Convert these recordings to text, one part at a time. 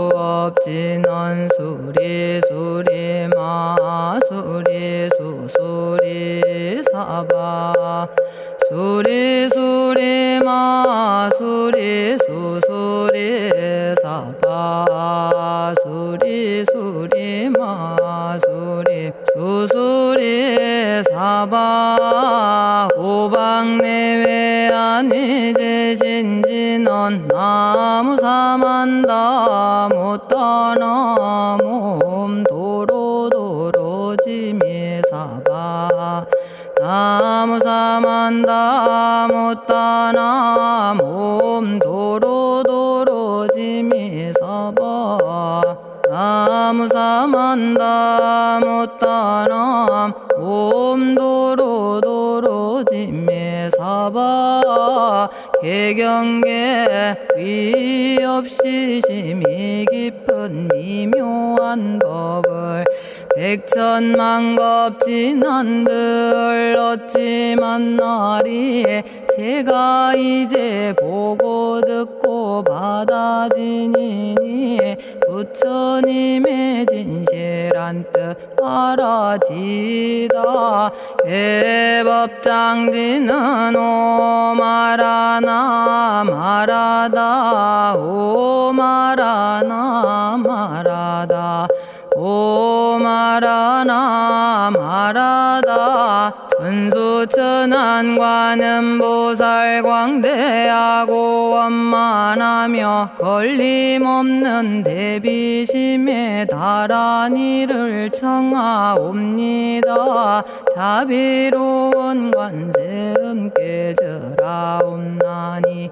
정구업진원 수리수리 마수리 수수리 사바 수리수리 마수리 수수리 사바 수리수리 마수리 수수리 사바 오방내외 안위제신진원 나무사만다 못다나 몸도로도로지미사바 나무사만다 못다나 몸도로도로지미사바 나무사만다 못다나 몸도로도로지미사바 개경계 위없이 심히 깊은 미묘한 법을 백천만겁진한들 어찌 만나리 제가 이제 보고 듣고 받아지니니 부처님의 진실한 뜻 알아지다 해법장지는 오마라나 마라다 오마라나 마라다 오마라나 마라다 천수천안관음보살 광대하고 원만하며 걸림없는 대비심에 달한 이를 청하옵니다. 자비로운 관세음께 절하옵나니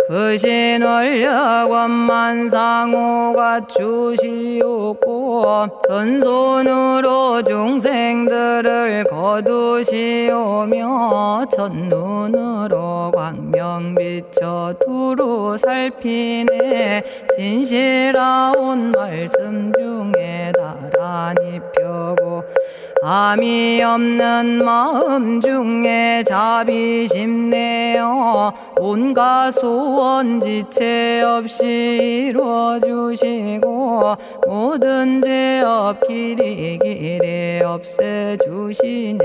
그신원력 원만상호가 주시옵고 전손으로 중생들을 거두시오며 첫눈으로 광명 비춰 두루 살피네 진실하온 말씀 중에 다란히 펴고 암이 없는 마음 중에 자비심 내어 온갖 소원 지체 없이 이루어주시고 모든 죄업 길이길이 없애주시네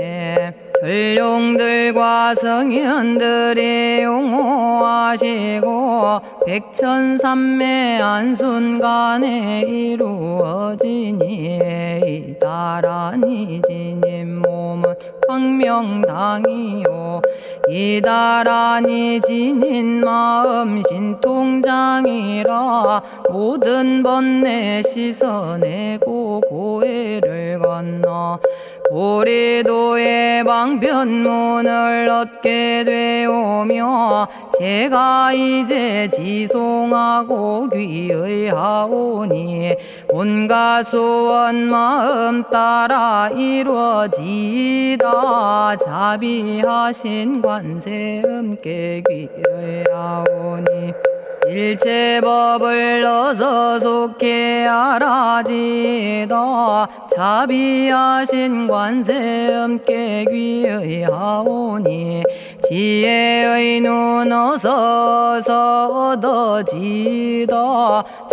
전룡들과 성현들이 용호하시고 백천삼매 한순간에 이루어지니 이다라니 지님 몸은 광명당이요 이다라니 지닌 마음 신통장이라 모든 번뇌 씻어내고 고해를 건너 보리도의 방편문을 얻게 되오며 제가 이제 지송하고 귀의하오니 온갖 소원 마음 따라 이루어지다 자비하신 관세음께 귀의하오니 일체법을 어서 속히 알아지다 자비하신 관세음께 귀의하오니 지혜의 눈 어서 얻어지다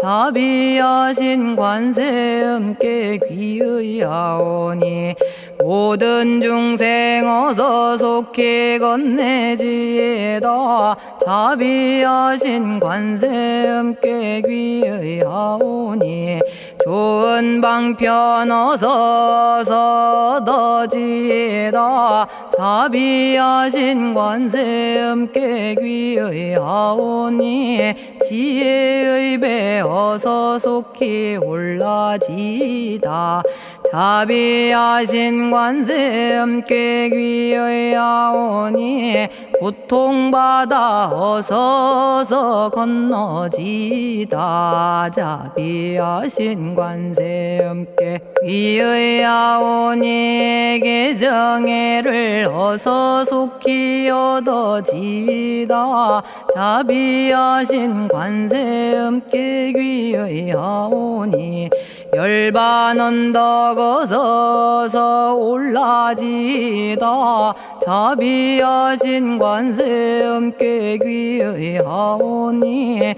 자비하신 관세음께 귀의하오니 모든 중생 어서 속히 건네지다 자비하신 관세음께 귀의하오니 좋은 방편 어서 얻어지다 자비하신 관세음께 귀의하오니 지혜의 배 어서 속히 올라지다 자비하신 관세음께 귀의하오니 고통받아 어서 건너지다 자비하신 관세음께 귀의하오니 개정애를 어서 속히 얻어지다 자비하신 관세음께 귀의하오니 열반 언덕 어서 올라지다 자비하신 관세음께 귀의하오니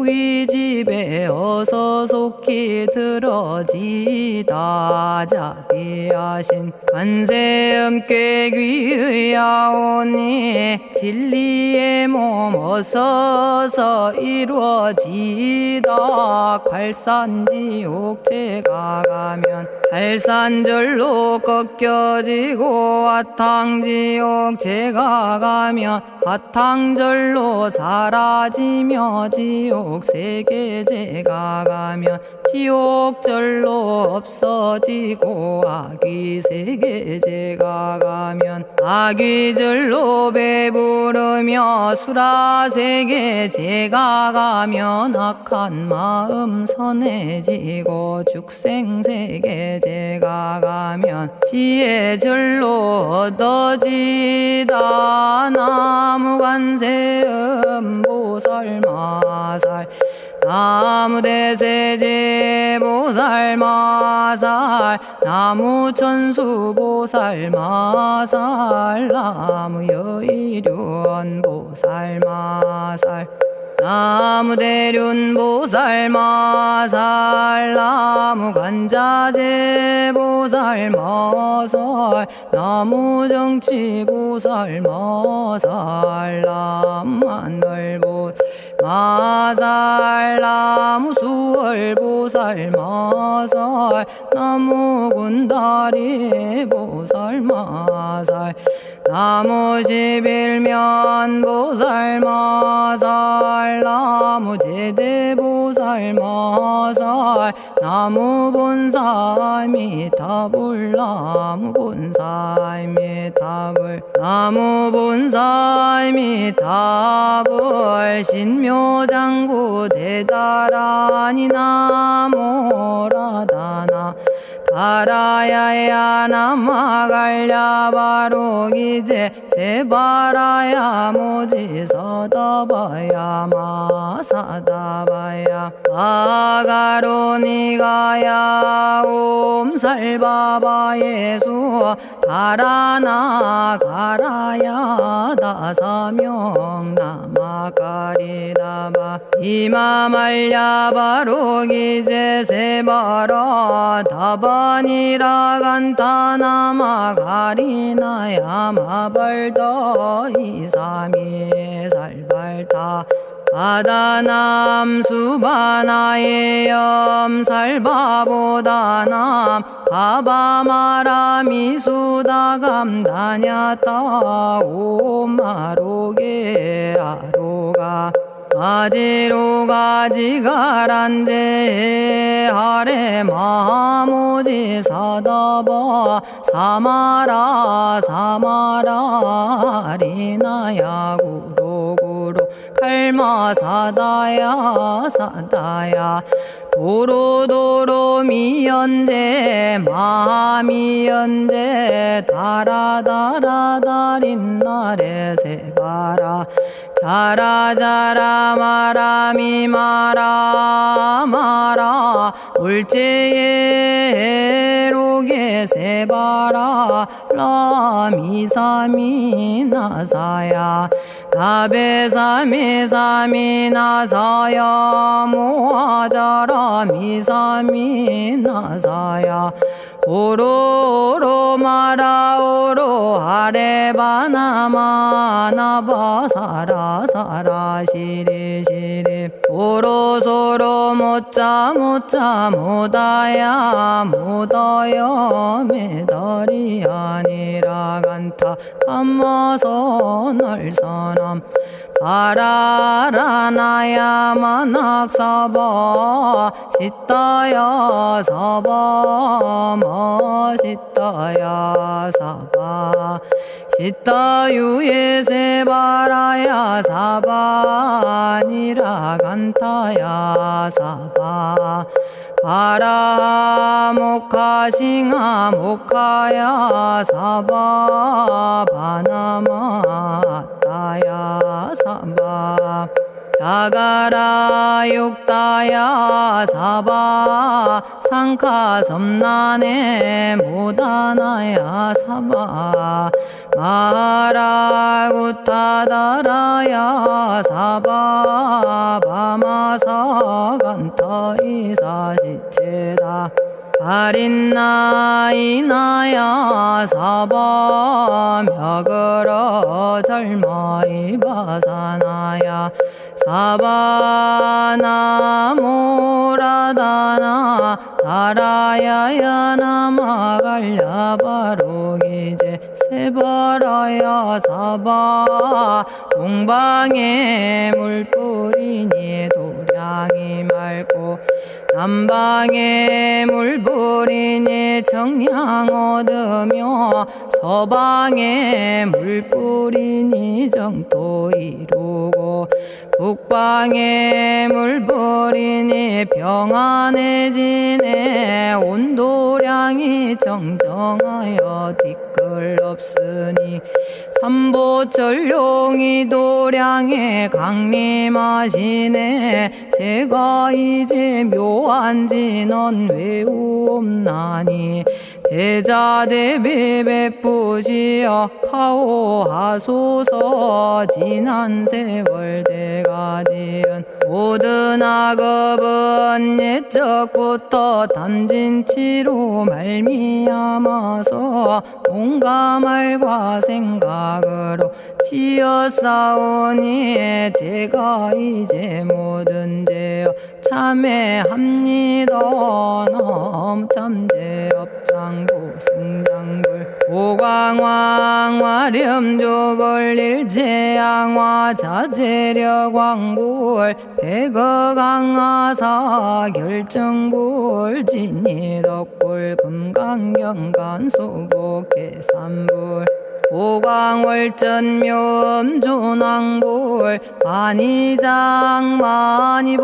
우리 집에 어서 속히 들어지다. 자비하신 관세음께 귀의하오니 진리의 몸 어서서 이루어지다. 갈산지옥 제가 가면 갈산절로 꺾여지고 화탕지옥 제가 가면 화탕절로 사라지며 지옥 세계 제가 가면 지옥절로 없어지고 아귀 세계 제가 가면 아귀절로 배부르며 수라 세계 제가 가면 악한 마음 선해지고 죽생 세계 제가 가면 지혜절로 얻어지다. 나무관세음 보살마살 나무대세제 보살마살 나무천수 보살마살 나무여의륜 보살마살 나무대륜 보살마살 나무간자재 보살마살 나무정치 보살마살 나무하늘보 마살 나무수월 보살마살 나무군다리 보살마살 나무십일면 보살마살 나무제대 보살마살 나무본사미타불 나무본사미타불 나무본사미타불 신묘장구 대다라니 나모라다나 다라야야 남아갈야바로기제 세바라야 모지서다바야 마사다바야 아가로니가야 옴살바바 예수 다라나 가라야 다사명 나마가리다바 이마말야바로기제 세바라 다바니라 간타나마 가리나야 마발더 이사미 살발타 바다남 수바나의 염살바보다남 바바마라미 수다감다냐타 오마로게 아로가 아지로가 지가란제 하레 마모지 사다바 사마라 사마라 리나야 구로구로 칼마 사다야 사다야 도로도로 미연제 마미연제 다라다라다린나레 세바라 자라자라 마라미 마라 마라 울제예 로게 세바라 라미사미 나사야 나베사미 사미 나사야 모아자라 미사미 나사야 오로로 마라오로 아레바나마 나바사라 사라 시리 시리 오로소로 못자 못자 못다야 못다야 메달이 아니라 간타 감마서 날선함 바라라나야 만학사바 시타야 사바 마시타야 사바 시타유에 세바라야 사바니라 간타야 사바 바라 모카싱아 모카야 사바 바나마 따야 사바 자가라 육다야 사바 상카 섬난에 모다나야 사바 마라구타다라야 사바 바마사 간타 이사지체다 아린나이나야 사바 며그러 절마이 바사나야 사바나모라다나 다라야야 나마갈야바로기제 세바라야 사바 동방에 물뿌리니 도량이 맑고 남방에 물뿌리니 정량 얻으며 서방에 물뿌리니 정토 이루고 북방에 물뿌리니 평안해지네 온도량이 정정하여 뒤끌 없으니 삼보철룡이 도량에 강림하시네 제가 이제 묘한 진언 외우옵나니 대자대비 베푸시어 카오하소서 지난 세월 제가 지은 모든 악업은 옛적부터 탐진치로 말미암아서 온갖 말과 생각으로 지었사오니 제가 이제 모든 죄여 참회합니다. 너무 참죄업장부 승장불 오광왕 화렴조벌 일제양화 자재력왕불 백어강하사 결정불 진이덕불 금강경간소복 계산불 오광월전묘음존왕불 안희장 만이보적불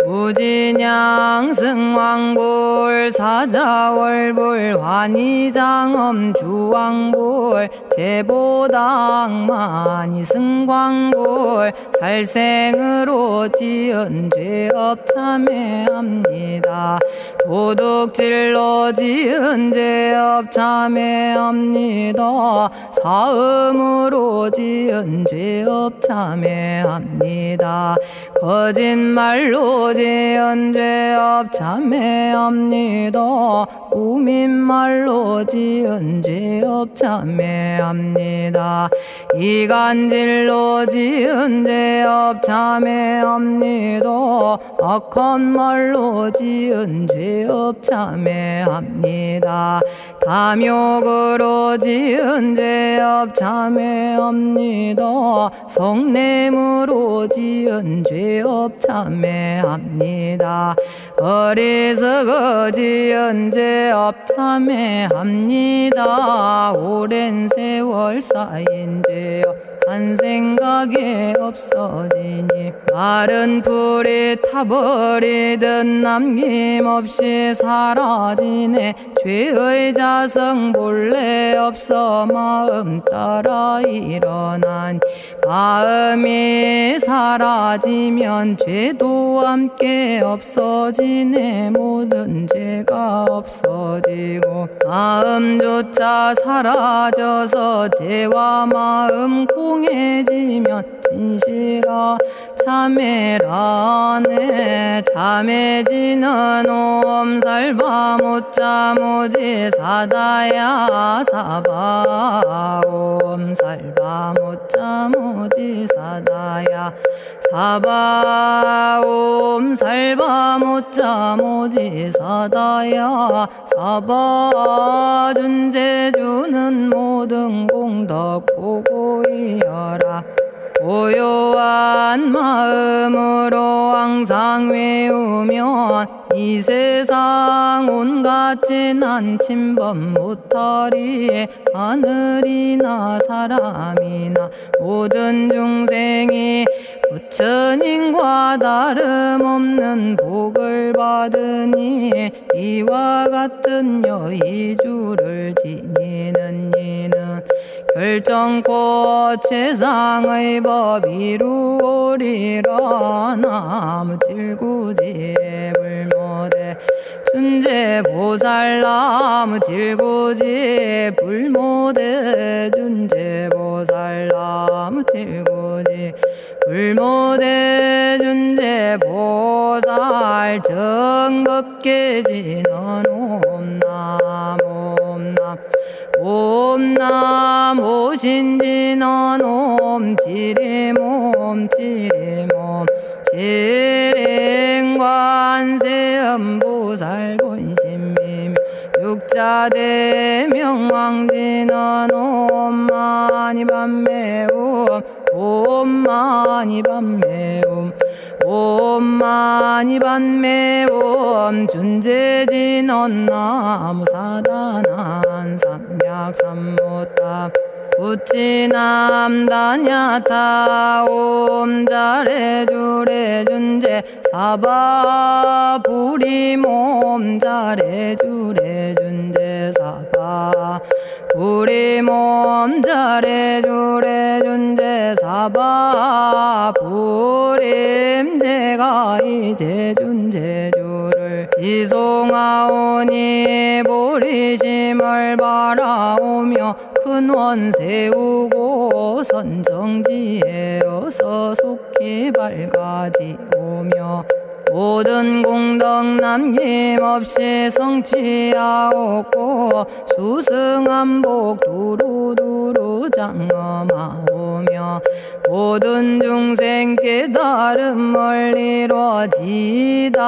무진양승왕불 사자월불 환희장엄주왕불 제보당 만이승광불 살생으로 지은 죄업 참회합니다. 도둑질로 지은 죄업 참회합니다. 사음으로 지은 죄업 참회합니다. 거짓말로 지은 죄업 참회합니다. 꾸민말로 지은 죄업 참회합니다. 이간질로 지은 죄업 참회합니다. 악한 말로 지은 죄업 참회합니다. 탐욕으로 지은 죄업 참회합니다. 성냄으로 지은 죄업 참회합니다. 어리석어 지은 죄업 참회합니다. 오랜 세월 쌓인 죄업 한 생각에 없어지니 마른 풀이 타버리듯 남김없이 사라지네. 죄의 자성 본래 없어 마음 따라 일어나니 마음이 사라지면 죄도 함께 없어지네. 모든 죄가 없어지고 마음조차 사라져서 죄와 마음 공해지면 진실아 참회라네. 참해지는 옴살바 못자모지 사다야 사바 옴살바 못자모지 사다야 사바 옴살바 못자모지 사다야 사바 준재주는 모든 공덕 보고이여라. 고요한 마음으로 항상 외우면 이 세상 온갖 진한 침범 못하리. 하늘이나 사람이나 모든 중생이 부처님과 다름없는 복을 받으니 이와 같은 여의주를 지니는 이는 결정코 최상의 법 이루오리라. 나무 질구지에 불모대 준재보살. 나무 질구지 불모대 준재보살. 나무 질구지 불모대 준재보살. 정법계지는 옴남 옴남 옴남 오신지는 옴지리몸 지리몸 지랭관세음보살 본심미묘 육자대명왕지는 옴마니밤매옴 옴마니밤매옴 옴마니밤매옴 준재진언 나무사단한 삼약삼무탑 부치남다냐타 옴자레주레 준재 사바 부리몸 자레주레 준재 사바 부리몸 자레주레 준재 사바 부림. 제가 이제 준재주를 지송하오니 보리심을 바라오며 큰 원 세우고 선정지에 어서 속히 밝아지오며 모든 공덕 남김없이 성취하옵고 수승한복 두루두루 장엄하오며 모든 중생 깨달음을 이루어지다.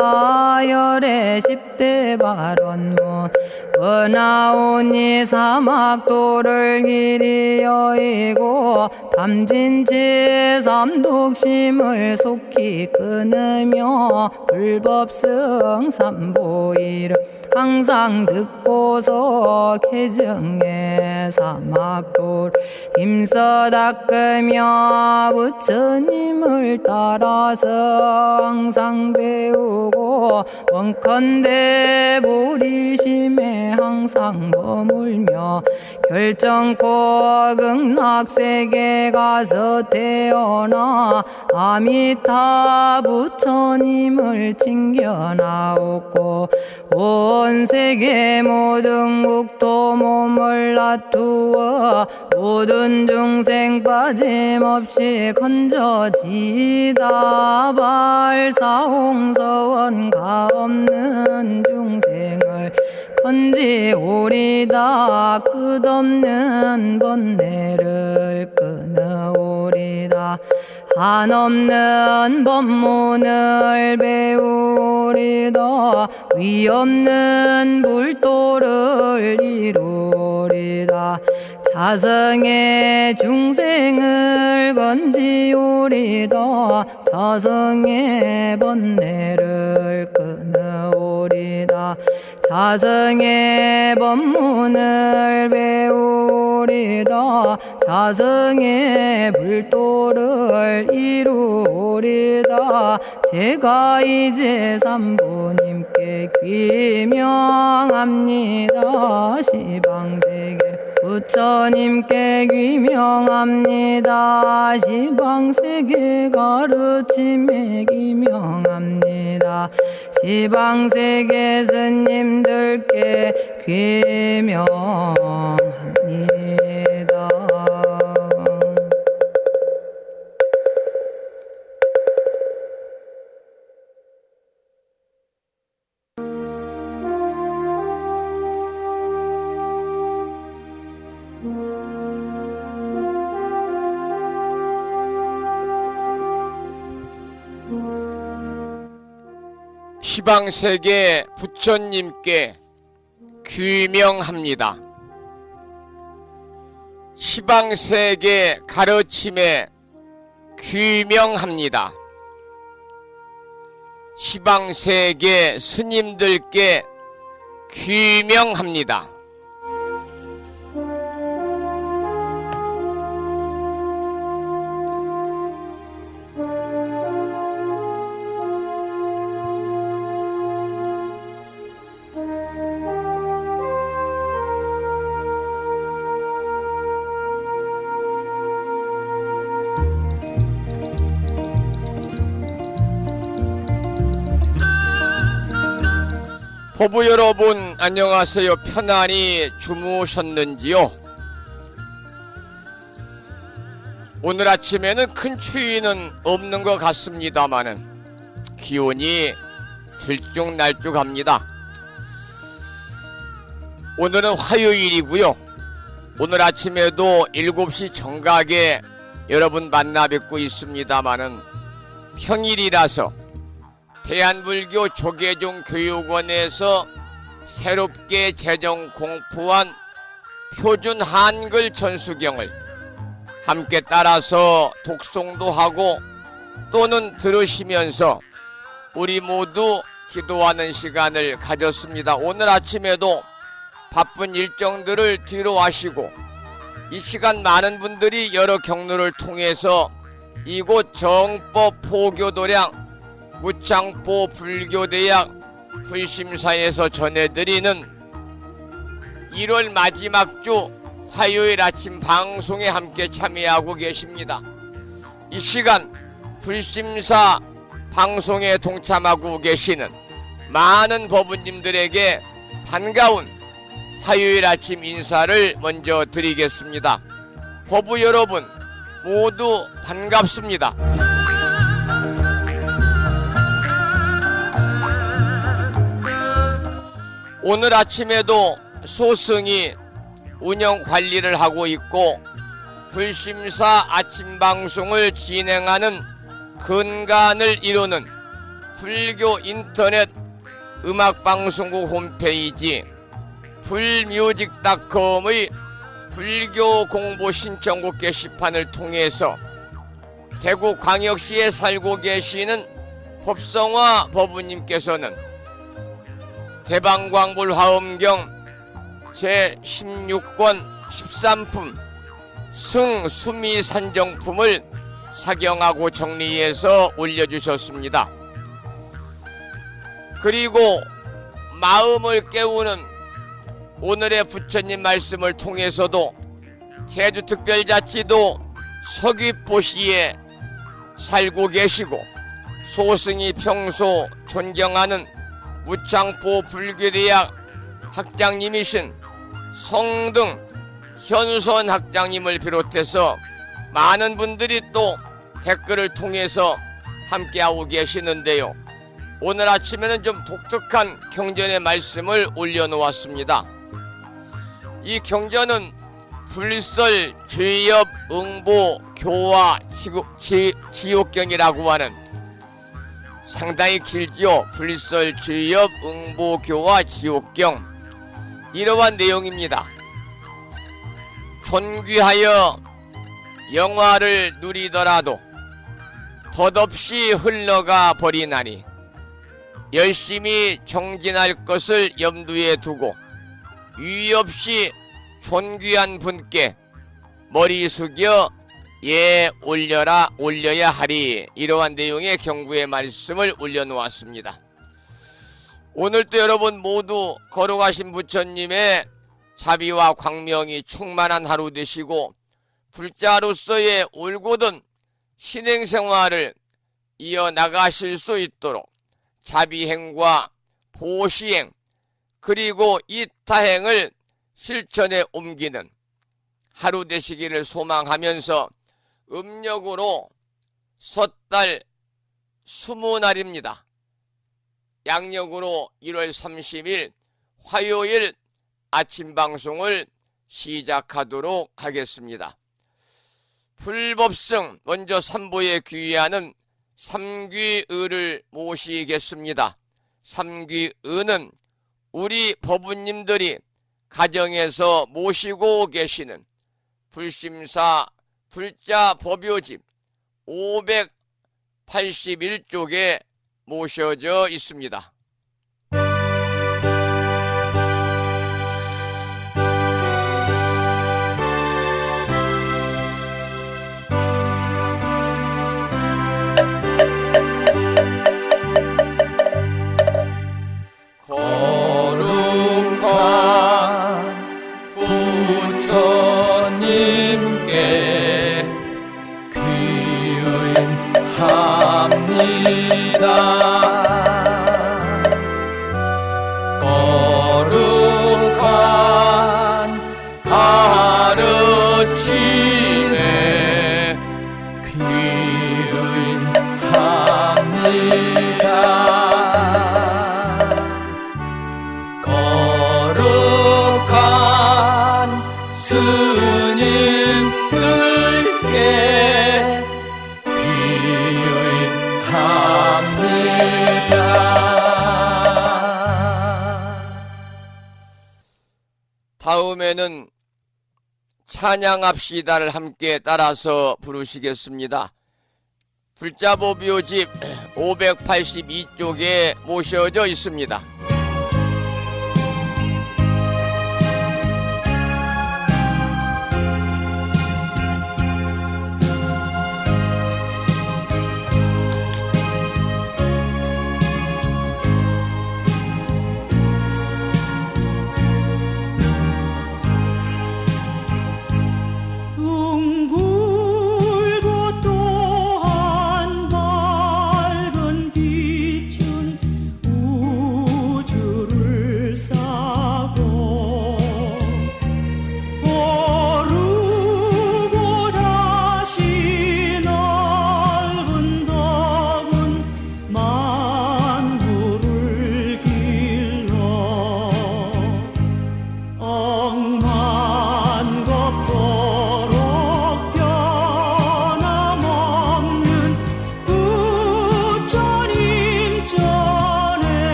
열의 10대 발언문 번하오니 사막도를 길이 여의고 담진치 삼독심을 속히 끊으며 불법승 삼보이를 항상 듣고서 개정해 사막도를 힘써 닦으며 부처님을 따라서 항상 배우고 원컨대 보리심에 항상 머물며 결정코 극락세계 가서 태어나 아미타 부처님을 칭견하옵고 온 세계 모든 국토 몸을 놔두어 모든 중생 빠짐없이 건져지다. 발사홍서원 가없는 중생을 건지오리다. 끝없는 번뇌를 끊어오리다. 한없는 법문을 배우리다. 위없는 불도를 이루리다. 자성의 중생을 건지오리다. 자성의 번뇌를 끊어오리다. 자성의 법문을 배우리다. 자성의 불도를 이루리다. 제가 이제 삼부님께 귀명합니다. 시방세계 부처님께 귀명합니다. 시방세계 가르침에 귀명합니다. 시방세계 스님들께 귀명합니다. 시방세계 부처님께 귀명합니다. 시방세계 가르침에 귀명합니다. 시방세계 스님들께 귀명합니다. 법부 여러분 안녕하세요. 편안히 주무셨는지요? 오늘 아침에는 큰 추위는 없는 것 같습니다마는 기온이 들쭉날쭉합니다. 오늘은 화요일이고요. 오늘 아침에도 7시 정각에 여러분 만나 뵙고 있습니다마는 평일이라서 대한불교 조계종 교육원에서 새롭게 제정 공포한 표준 한글 전수경을 함께 따라서 독송도 하고 또는 들으시면서 우리 모두 기도하는 시간을 가졌습니다. 오늘 아침에도 바쁜 일정들을 뒤로 하시고 이 시간 많은 분들이 여러 경로를 통해서 이곳 정법 포교도량 무창포 불교대학 불심사에서 전해드리는 1월 마지막 주 화요일 아침 방송에 함께 참여하고 계십니다. 이 시간 불심사 방송에 동참하고 계시는 많은 법우님들에게 반가운 화요일 아침 인사를 먼저 드리겠습니다. 법우 여러분 모두 반갑습니다. 오늘 아침에도 소승이 운영 관리를 하고 있고 불심사 아침 방송을 진행하는 근간을 이루는 불교 인터넷 음악방송국 홈페이지 불뮤직닷컴의 불교 공보 신청국 게시판을 통해서 대구광역시에 살고 계시는 법성화 법우님께서는 대방광불 화엄경 제16권 13품 승수미 산정품을 사경하고 정리해서 올려주셨습니다. 그리고 마음을 깨우는 오늘의 부처님 말씀을 통해서도 제주특별자치도 서귀포시에 살고 계시고 소승이 평소 존경하는 무창포 불교대학 학장님이신 성등 현선 학장님을 비롯해서 많은 분들이 또 댓글을 통해서 함께하고 계시는데요. 오늘 아침에는 좀 독특한 경전의 말씀을 올려놓았습니다. 이 경전은 불설 죄업 응보 교화 지옥경이라고 하는 상당히 길죠. 불설 죄업 응보 교화 지옥경 이러한 내용입니다. 존귀하여 영화를 누리더라도 덧없이 흘러가 버리나니 열심히 정진할 것을 염두에 두고 유의 없이 존귀한 분께 머리 숙여 올려야 하리. 이러한 내용의 경구의 말씀을 올려놓았습니다. 오늘도 여러분 모두 거룩하신 부처님의 자비와 광명이 충만한 하루 되시고 불자로서의 올곧은 신행생활을 이어나가실 수 있도록 자비행과 보시행 그리고 이타행을 실천에 옮기는 하루 되시기를 소망하면서 음력으로 섣달 20날입니다. 양력으로 1월 30일 화요일 아침 방송을 시작하도록 하겠습니다. 불법승 먼저 삼보에 귀의하는 삼귀의를 모시겠습니다. 삼귀의는 우리 법우님들이 가정에서 모시고 계시는 불심사 불자 법요집 581쪽에 모셔져 있습니다. 합니다. 다음에는 찬양합시다를 함께 따라서 부르시겠습니다. 불자보묘집 582쪽에 모셔져 있습니다.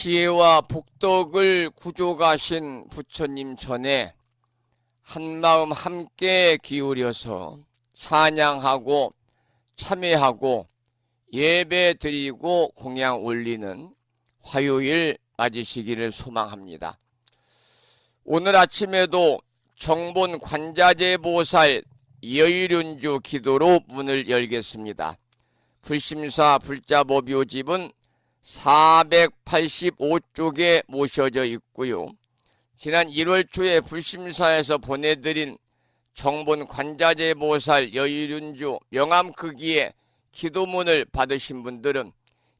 지혜와 복덕을 구족하신 부처님 전에 한마음 함께 기울여서 찬양하고 참회하고 예배 드리고 공양 올리는 화요일 맞으시기를 소망합니다. 오늘 아침에도 정본 관자재 보살 여의륜주 기도로 문을 열겠습니다. 불심사 불자보묘집은 485쪽에 모셔져 있고요. 지난 1월 초에 불심사에서 보내드린 정본 관자재 보살 여의륜주 명암크기에 기도문을 받으신 분들은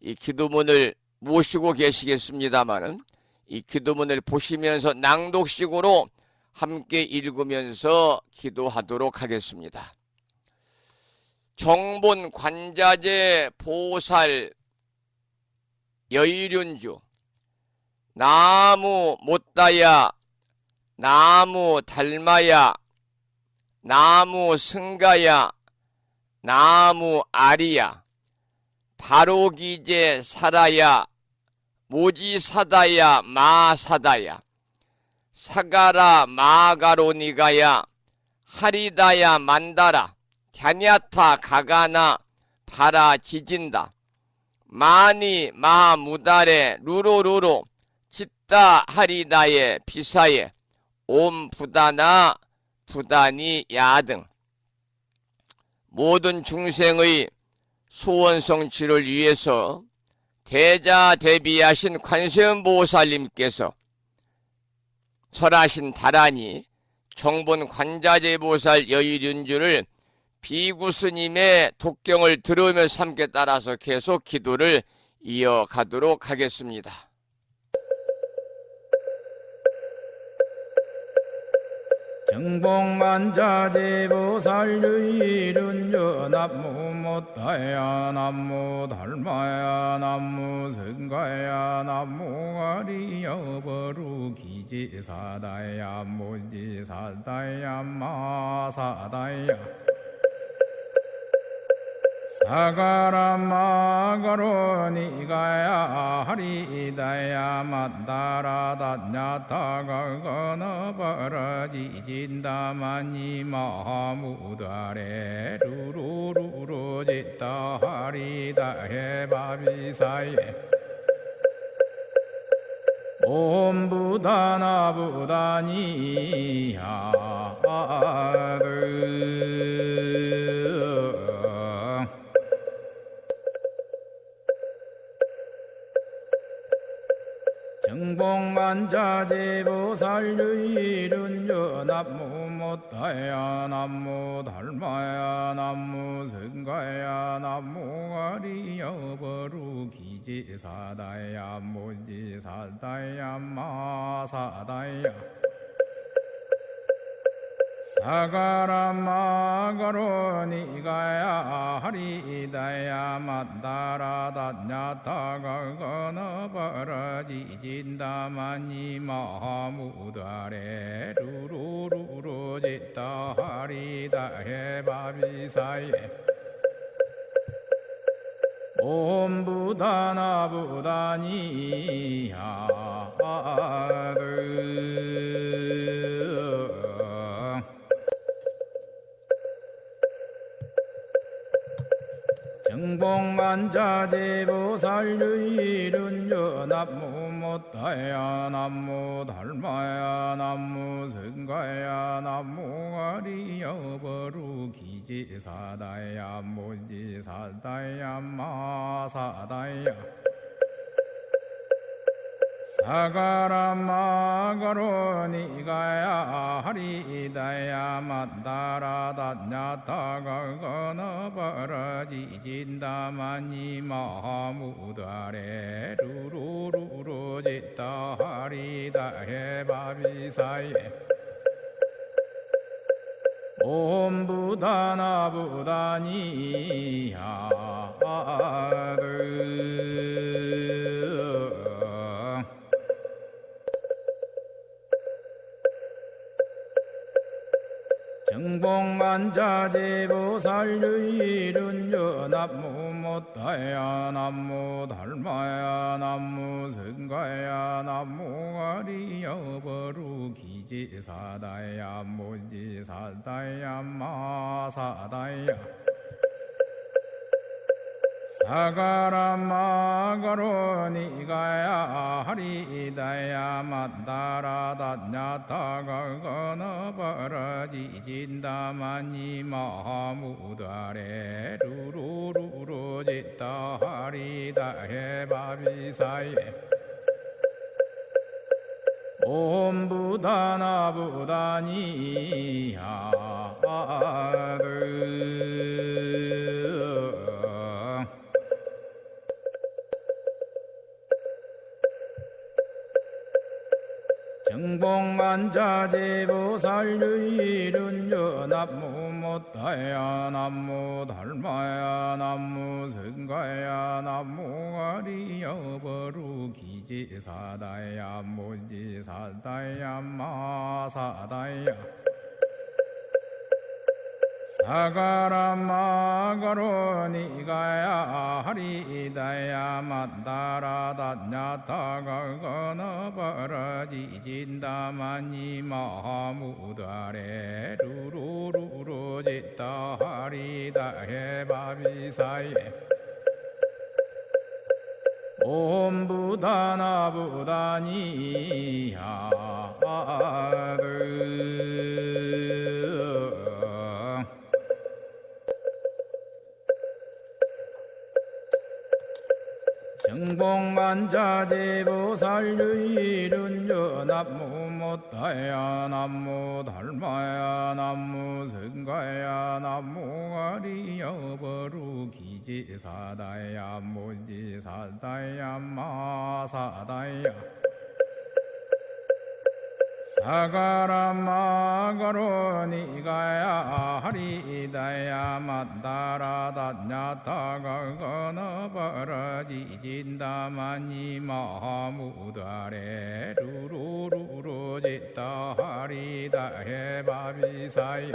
이 기도문을 모시고 계시겠습니다마는 이 기도문을 보시면서 낭독식으로 함께 읽으면서 기도하도록 하겠습니다. 정본 관자재 보살 여의륜주 나무 못다야 나무 달마야 나무 승가야 나무 아리야 바로기제 사라야 모지사다야 마사다야 사가라 마가로니가야 하리다야 만다라 갸냐타 가가나 바라 지진다 마니 마무다레 루로루로 짓다 하리다에 비사에 옴 부다나 부다니 야등 모든 중생의 소원 성취를 위해서 대자대비하신 관세음보살님께서 설하신 다라니 정본 관자재보살 여의륜주를 비구스님의 독경을 들으면서 함께 따라서 계속 기도를 이어가도록 하겠습니다. 정복만자제보살유일은여 남무 못하야 남무 달마야 남무 성가야 남무 아리여버루 기지사다야 무지사다야 마사다야 사가라마가로 니가야 하리다야 만다라다냐타가거너버러지진다마니 마무다레 루루루루지다 하리다해바비사예 옴부다나부다니야드 정복만자제보살유일은여 남무 못하야 남무 달마야 남무 성가야 남무 아리여버루 기지사다야 무지사다야 마사다야 사가라마가로 니가야 하리다야 만다라다냐타가거너버러지진다마니 마무다레 루루루루지다 하리다해바비사예 옴부다나부다니야드 정복만자제보살유일은여 남무 못하야 남무 달마야 남무 성가야 남무 아리여버루 기지사다야 무지사다야 마사다야 사가라마가로 니가야 하리다야 만다라다냐타가거너버러지진다마니 마무다레 루루루루지다 하리다해바비사예 옴부다나부다니야드 정복만자제보살유일은여 남무 못하야 남무 달마야 남무 성가야 남무 아리여버루 기지사다야 무지사다야 마사다야 사가라마가로 니가야 하리다야 만다라다냐타가거너버러지진다마니 마무다레 루루루루지다 하리다해바비사예 옴부다나부다니야드 정복만자제보살유일은여 남무 못하야 남무 달마야 남무 성가야 남무 아리여버루 기지사다야 무지사다야 마사다야 사가라마가로 니가야 하리다야 만다라다냐타가거너버러지진다마니 마무다레 루루루루지다 하리다해바비사예 옴부다나부다니야드 정봉만자제보살 유일은주 남무 못다야 남무 달마야 남무 성가야 남무 아리여버루 기지사다야 무지사다야 마사다야 사가라마가로니가야 하리다야 만다라다냐타가가나바라지진다마니 마하무다레 루루루루지다 하리다해 바비사예.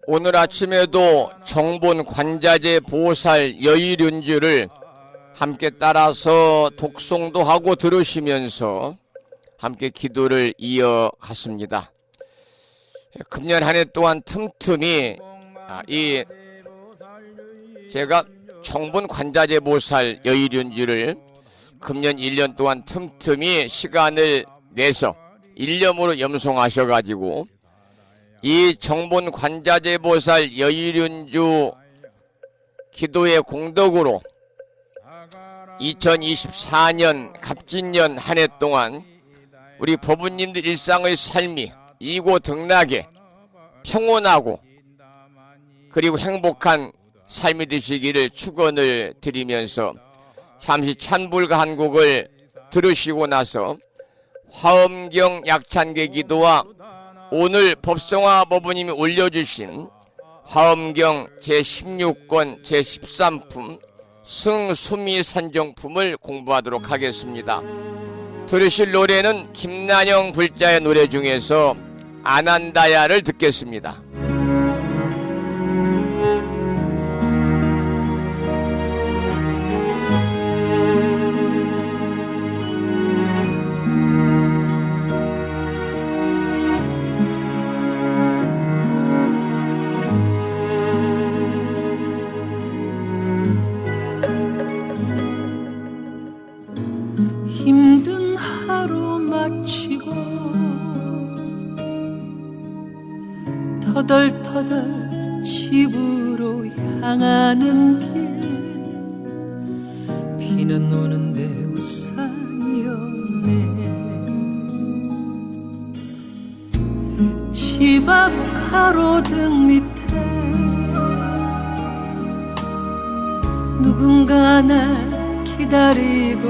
오늘 아침에도 정본 관자재 보살 여의륜주를 함께 따라서 독송도 하고 들으시면서 함께 기도를 이어갔습니다. 금년 한 해 동안 틈틈이 제가 정본 관자재 보살 여의륜주를 금년 1년 동안 틈틈이 시간을 내서 일념으로 염송하셔가지고 이 정본 관자재 보살 여의륜주 기도의 공덕으로 2024년 갑진년 한 해 동안 우리 법우님들 일상의 삶이 이고등락에 평온하고 그리고 행복한 삶이 되시기를 축원을 드리면서 잠시 찬불가 한 곡을 들으시고 나서 화엄경 약찬계 기도와 오늘 법성화 법우님이 올려주신 화엄경 제16권 제13품 승수미 산정품을 공부하도록 하겠습니다. 들으실 노래는 김난영 불자의 노래 중에서 아난다야를 듣겠습니다. 힘든 하루 마치고 터덜터덜 집으로 향하는 길 비는 오는데 우산이 없네. 집 앞 가로등 밑에 누군가 날 기다리고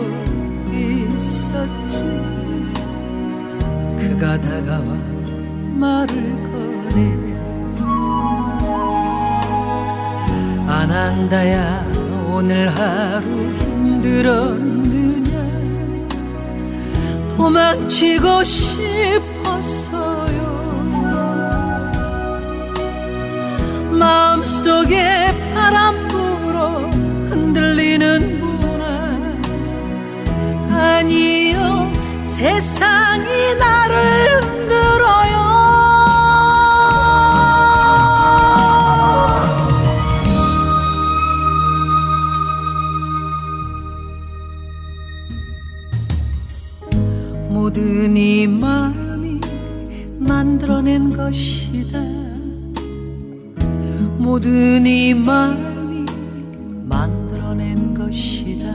있었지. 그가 다가와 말을 거네. 아난다야 오늘 하루 힘들었느냐. 도망치고 싶었어요. 마음속에 바람 불어 흔들리는 아니요 세상이 나를 흔들어요. 모든 이 마음이 만들어낸 것이다. 모든 이 마음이 만들어낸 것이다.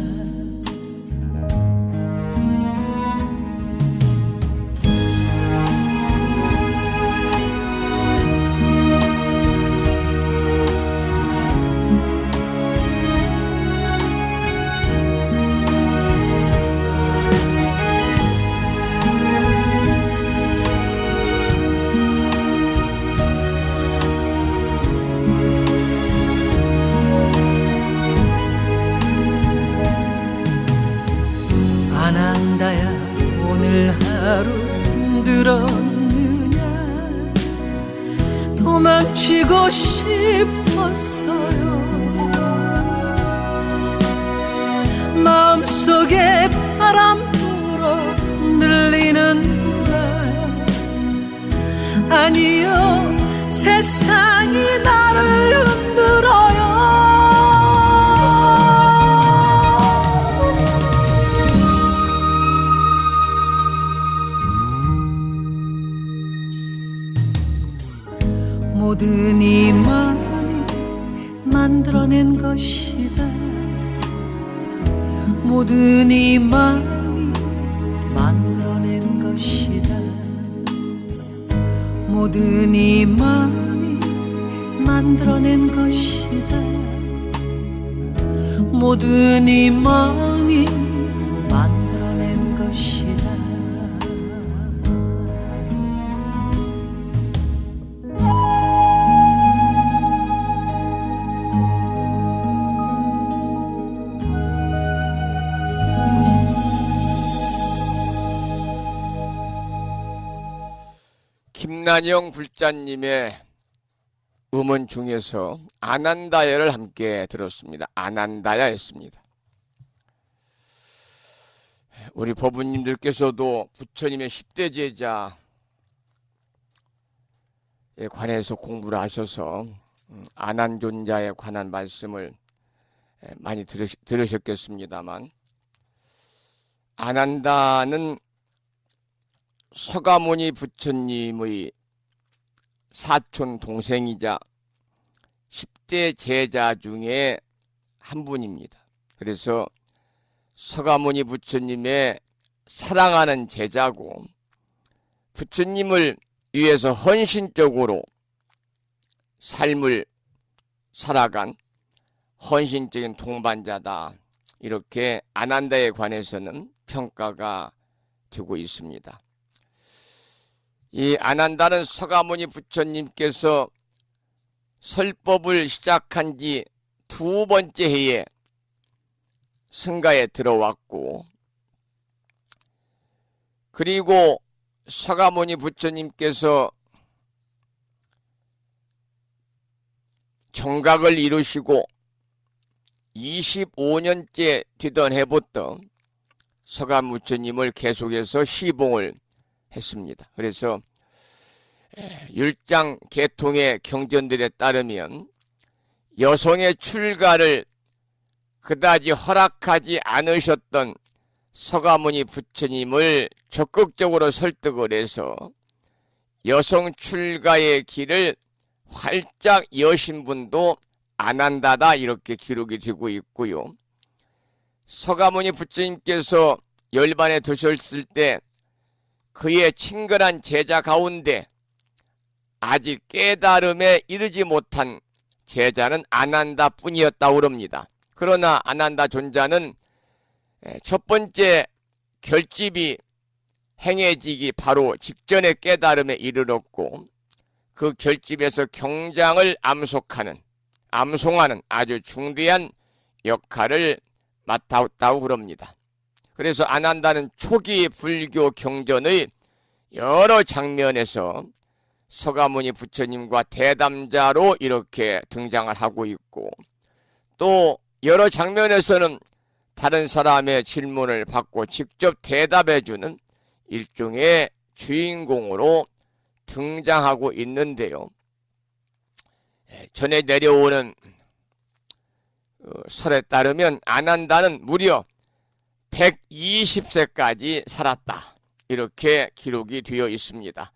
아난다야 오늘 하루 힘들었느냐. 도망치고 싶었어요. 마음속에 바람 불어 흔들리는구나. 아니요 세상이 나를 흔들어요. 모든 이 마음이 만들어낸 것이다. 모든 이 마음이 만들어낸 것이다. 모든 이 마음이 만들어낸 것이다. 모든 이 마음이 만들어낸 것이다. 김난영 불자님의 음원 중에서 아난다야를 함께 들었습니다. 아난다야였습니다. 우리 법부님들께서도 부처님의 10대 제자에 관해서 공부를 하셔서 아난존자에 관한 말씀을 많이 들으셨겠습니다만, 아난다는 서가모니 부처님의 사촌 동생이자 10대 제자 중에 한 분입니다. 그래서 서가모니 부처님의 사랑하는 제자고, 부처님을 위해서 헌신적으로 삶을 살아간 헌신적인 동반자다, 이렇게 아난다에 관해서는 평가가 되고 있습니다. 이 아난다는 서가모니 부처님께서 설법을 시작한 지 2번째 해에 승가에 들어왔고, 그리고 서가모니 부처님께서 정각을 이루시고 25년째 되던 해부터 서가모니 부처님을 계속해서 시봉을 했습니다. 그래서 율장 계통의 경전들에 따르면 여성의 출가를 그다지 허락하지 않으셨던 서가모니 부처님을 적극적으로 설득을 해서 여성 출가의 길을 활짝 여신 분도 아난다다, 이렇게 기록이 되고 있고요. 서가모니 부처님께서 열반에 드셨을 때 그의 친근한 제자 가운데 아직 깨달음에 이르지 못한 제자는 아난다 뿐이었다고 합니다. 그러나 아난다 존자는 첫 번째 결집이 행해지기 바로 직전에 깨달음에 이르렀고, 그 결집에서 경장을 암송하는 아주 중대한 역할을 맡았다고 합니다. 그래서 아난다는 초기 불교 경전의 여러 장면에서 서가모니 부처님과 대담자로 이렇게 등장을 하고 있고, 또 여러 장면에서는 다른 사람의 질문을 받고 직접 대답해주는 일종의 주인공으로 등장하고 있는데요. 전에 내려오는 설에 따르면 아난다는 무려 120세까지 살았다, 이렇게 기록이 되어 있습니다.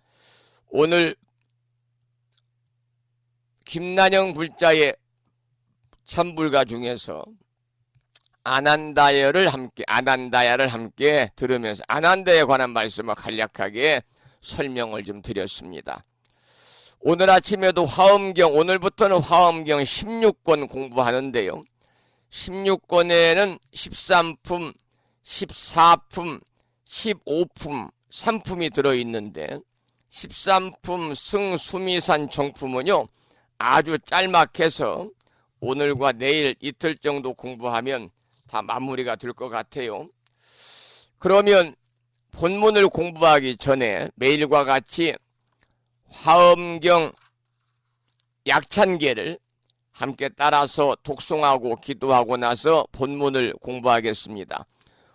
오늘 김난영 불자의 참불가 중에서 아난다야를 함께 들으면서 아난다에 관한 말씀을 간략하게 설명을 좀 드렸습니다. 오늘 아침에도 화엄경, 오늘부터는 화엄경 16권 공부하는데요. 16권에는 13품, 14품, 15품, 3품이 들어있는데 13품 승수미산 정품은요 아주 짤막해서 오늘과 내일 이틀 정도 공부하면 다 마무리가 될 것 같아요. 그러면 본문을 공부하기 전에 매일과 같이 화엄경 약찬계를 함께 따라서 독송하고 기도하고 나서 본문을 공부하겠습니다.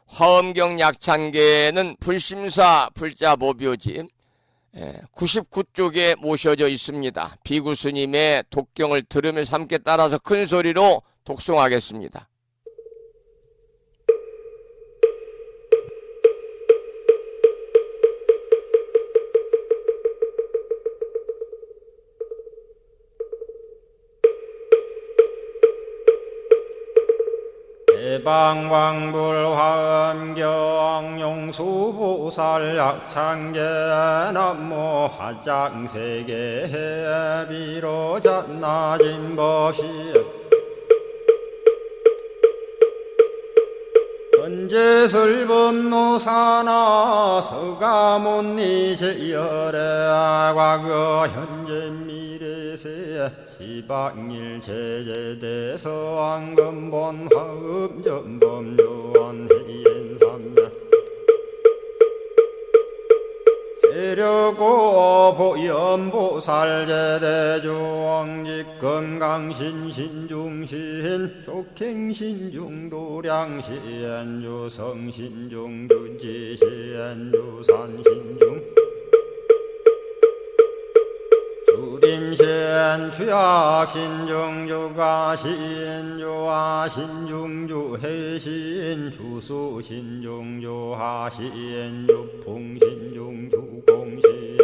화엄경 약찬계는 불심사 불자보묘지 99쪽에 모셔져 있습니다. 비구 스님의 독경을 들으면서 함께 따라서 큰 소리로 독송하겠습니다. 대방광불화엄경 용수보살 약창계 남모 화장세계 비로잣나진법시 현재설법노사나 서가몬니 제열의 과거 현재 미래세 시방일 제제대서 왕금본 화음전범요한 해인삼매 세력고 보연보살 제대주왕직 건강신 신중신 족행신중 도량신 유성신중 주지신 유산신중 주림신 주약신중 주가신 주하신중 주해신 주수신중 주하신 주풍신중 주공신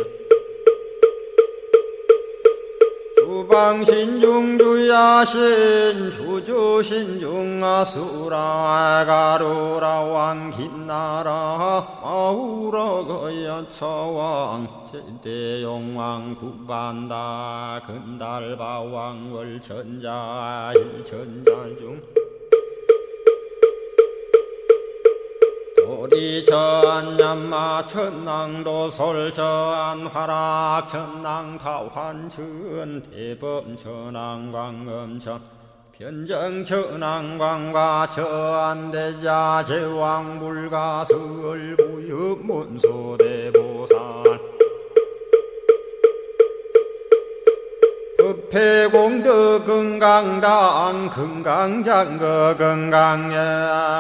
주방신중 주야신 주주신중 아수라 가루라 왕긴나라 아우라 거야차왕 제대용왕 구반다 근달바왕 월천자 일천자중 도리천냠마 천낭도 솔천 화락 천낭 타환천 대범 천왕 광음천 변정 천왕 광과 천대자 제왕 불가설 부유 문소대보살 법회공덕 건강당 건강장거 건강예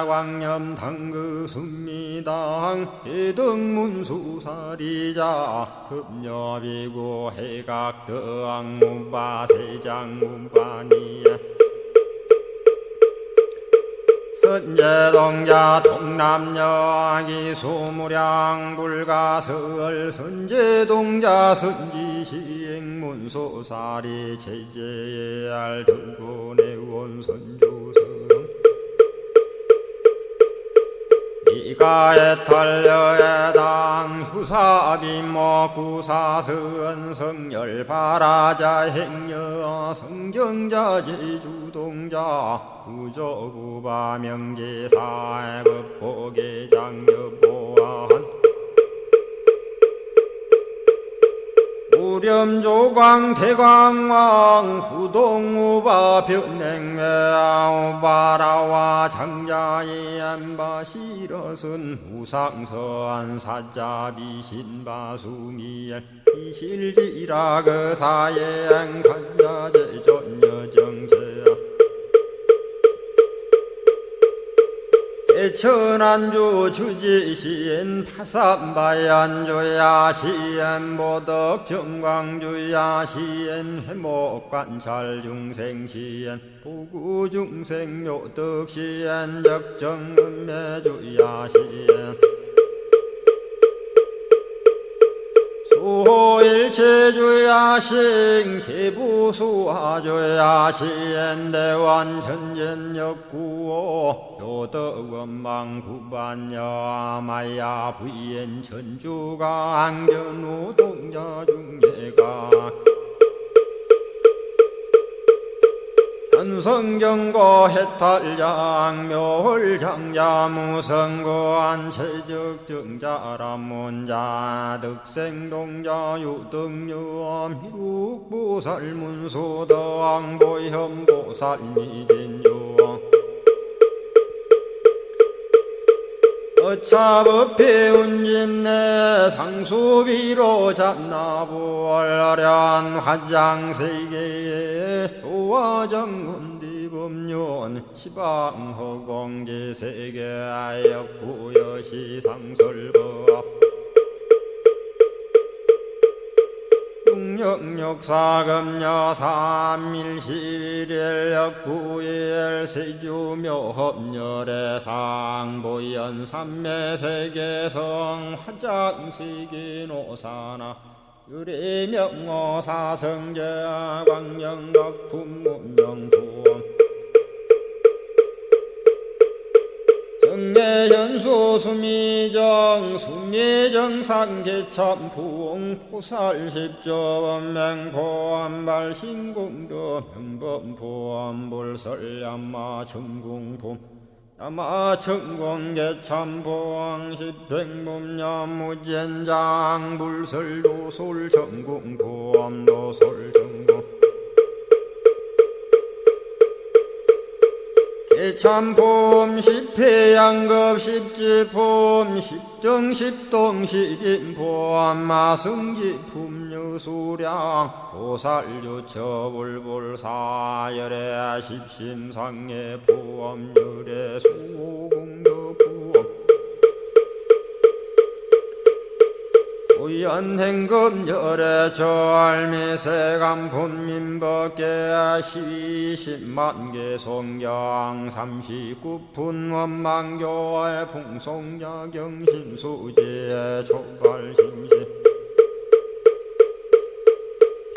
광염당그 순미당 해등문수사리자 급여비고 해각덕 문바세장 문바니야 선제동자 동남여기 수무량 불가설 선제동자 선지시행 문소사리 제제알 등군의원 선주성 이가에 탈려에당 후사비모 구사선 성열 바라자 행여 성정자 제주동자 구조구바 명제사의 법보계 장여보안 우렴조광 대광왕 부동우바 변냉매아 우바라와 장자의 안바시러선 우상서안 사자비 신바수미엘 이실지라 그 사예행 간자제 전여정제야 대천안주 주지시인 파산바얀주야 시엔보덕 정광주야 시엔 회목관찰 중생시엔 부구중생 요덕시엔 적정음매주야 시엔 수호일체주야신 기부수화주야신 대완천전역구호 요덕원망구반여마야 부인 천주가 안견우 동자중예가 현성경고 해탈장 묘홀장자 무성고안 체적정자람문자 득생동자 유등유엄 희룩보살 문소덕 보현보살 미진유엄 어차법회 운진내 상수비로 잣나부얼련 화장세계에 조화정운디법륜 시방허공제세계 아역부여시상설법 육력사금여 삼일시일역부일 세주묘법열의 상보연 삼매세계성 화장세계노사나 유래명어사성제 광명덕품문명부엄 연수 수미정 수미정 상계참 부엉 포살 십조원 맹포함 발신공도 명범 포함 볼설 야마 천궁품 야마 천공계참 포항 십백문염 무젠장 불설 도솔 천궁 포함 도솔 천궁 참폼 십회양급 십지폼 십정 십동 십인포함 마승지품 여수량 보살유처 불불사열애 십심상해 포함 열애 소공덕 부엄 우연행급 열애 절미세감 분민법계 시십만개 송경 39분 원망교의 풍송야경 신수지의 초발심시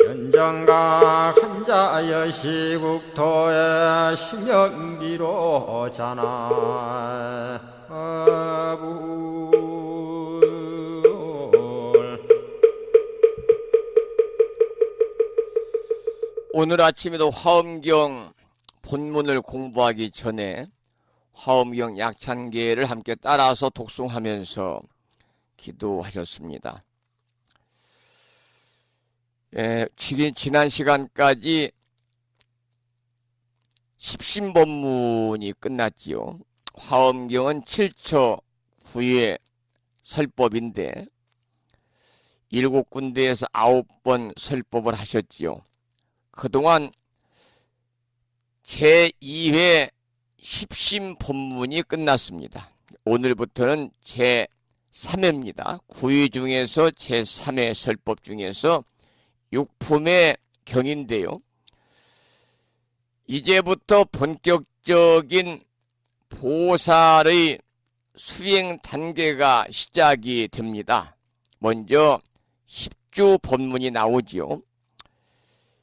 현정각 한자여 시국토의 심영기로 자나 아부 오늘 아침에도 화엄경 본문을 공부하기 전에 화엄경 약찬계를 함께 따라서 독송하면서 기도하셨습니다. 지난 시간까지 십신법문이 끝났지요. 화엄경은 7처 9회 설법인데 7군데에서 9번 설법을 하셨지요. 그동안 제2회 십신법문이 끝났습니다. 오늘부터는 제3회입니다. 9회 중에서 제3회 설법 중에서 6품의 경인데요. 이제부터 본격적인 보살의 수행 단계가 시작이 됩니다. 먼저 10주 법문이 나오지요.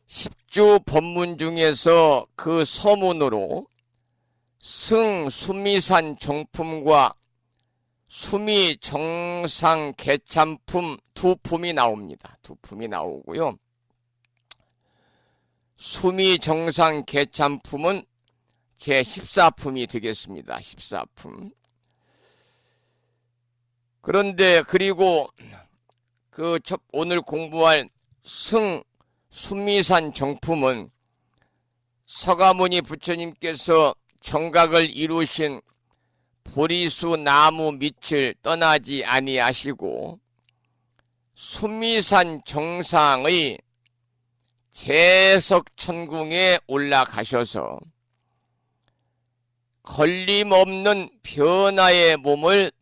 10주 법문 중에서 그 서문으로 승 수미산 정품과 수미 정상 개참품 두 품이 나옵니다. 두 품이 나오고요. 수미 정상 개참품은 제14품이 되겠습니다. 14품. 그런데 그리고 오늘 공부할 승 수미산 정품은 서가모니 부처님께서 정각을 이루신 보리수 나무 밑을 떠나지 아니하시고 수미산 정상의 제석천궁에 올라가셔서 걸림없는 변화의 몸을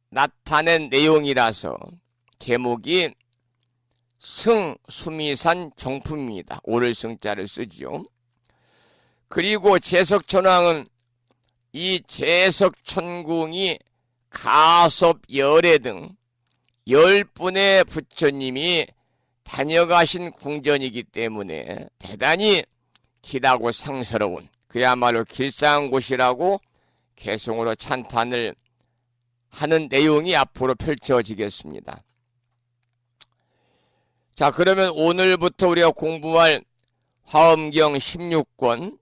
나타낸 내용이라서 제목이 승 수미산 정품입니다. 오를 승자를 쓰지요. 그리고 제석천왕은 이 제석천궁이 가섭열애 등 10분의 부처님이 다녀가신 궁전이기 때문에 대단히 길하고 상스러운 그야말로 길상한 곳이라고 개성으로 찬탄을 하는 내용이 앞으로 펼쳐지겠습니다. 자, 그러면 오늘부터 우리가 공부할 화엄경 16권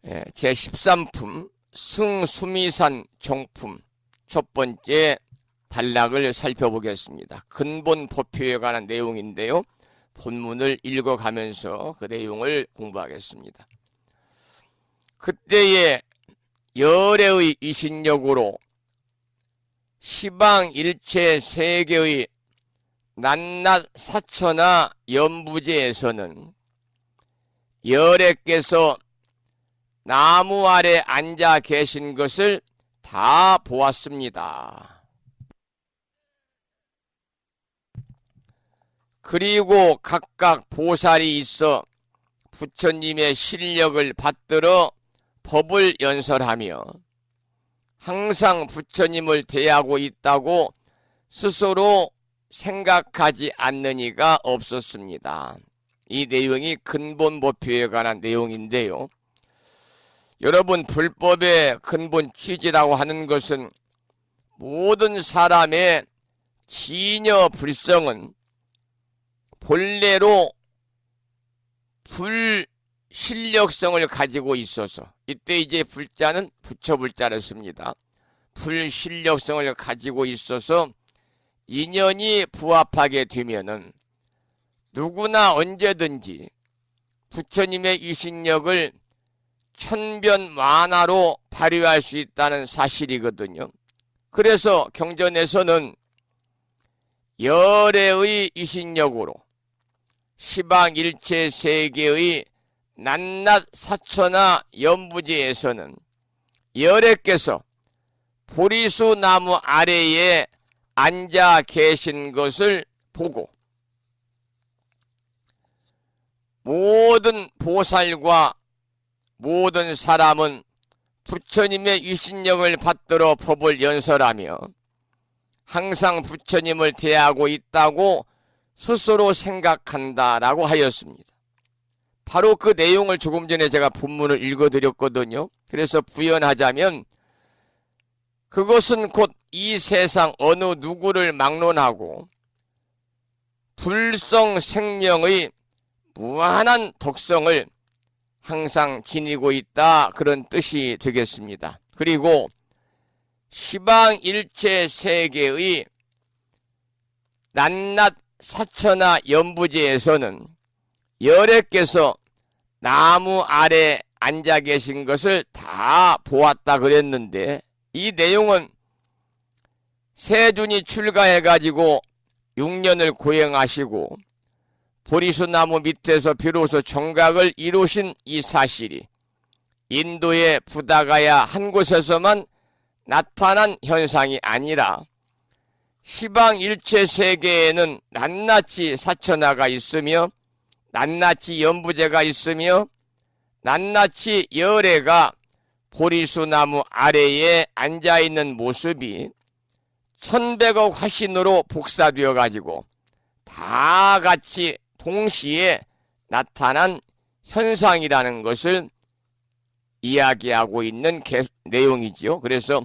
제13품 승수미산 정품 첫 번째 단락을 살펴보겠습니다. 근본 법표에 관한 내용인데요. 본문을 읽어가면서 그 내용을 공부하겠습니다. 그때의 열애의 이신력으로 시방 일체 세계의 낱낱 사처나 연부제에서는 열애께서 나무 아래 앉아 계신 것을 다 보았습니다. 그리고 각각 보살이 있어 부처님의 실력을 받들어 법을 연설하며 항상 부처님을 대하고 있다고 스스로 생각하지 않는 이가 없었습니다. 이 내용이 근본 법표에 관한 내용인데요. 여러분, 불법의 근본 취지라고 하는 것은 모든 사람의 진여 불성은 본래로 불신력성을 가지고 있어서, 이때 이제 불자는 부처 불자를 씁니다. 불신력성을 가지고 있어서 인연이 부합하게 되면은 누구나 언제든지 부처님의 이신력을 천변만화로 발휘할 수 있다는 사실이거든요. 그래서 경전에서는 열애의 이신력으로 시방일체 세계의 낱낱 사천하 연부지에서는 열애께서 보리수 나무 아래에 앉아 계신 것을 보고 모든 보살과 모든 사람은 부처님의 이신력을 받들어 법을 연설하며 항상 부처님을 대하고 있다고 스스로 생각한다라고 하였습니다. 바로 그 내용을 조금 전에 제가 본문을 읽어드렸거든요. 그래서 부연하자면 그것은 곧 이 세상 어느 누구를 막론하고 불성 생명의 무한한 덕성을 항상 지니고 있다, 그런 뜻이 되겠습니다. 그리고 시방일체 세계의 낱낱 사천하 연부지에서는 열애께서 나무 아래 앉아 계신 것을 다 보았다 그랬는데, 이 내용은 세존이 출가해가지고 6년을 고행하시고 보리수 나무 밑에서 비로소 정각을 이루신 이 사실이 인도의 부다가야 한 곳에서만 나타난 현상이 아니라 시방일체 세계에는 낱낱이 사천하가 있으며 낱낱이 연부제가 있으며 낱낱이 열애가 보리수 나무 아래에 앉아있는 모습이 천백억 화신으로 복사되어 가지고 다 같이 동시에 나타난 현상이라는 것을 이야기하고 있는 내용이지요. 그래서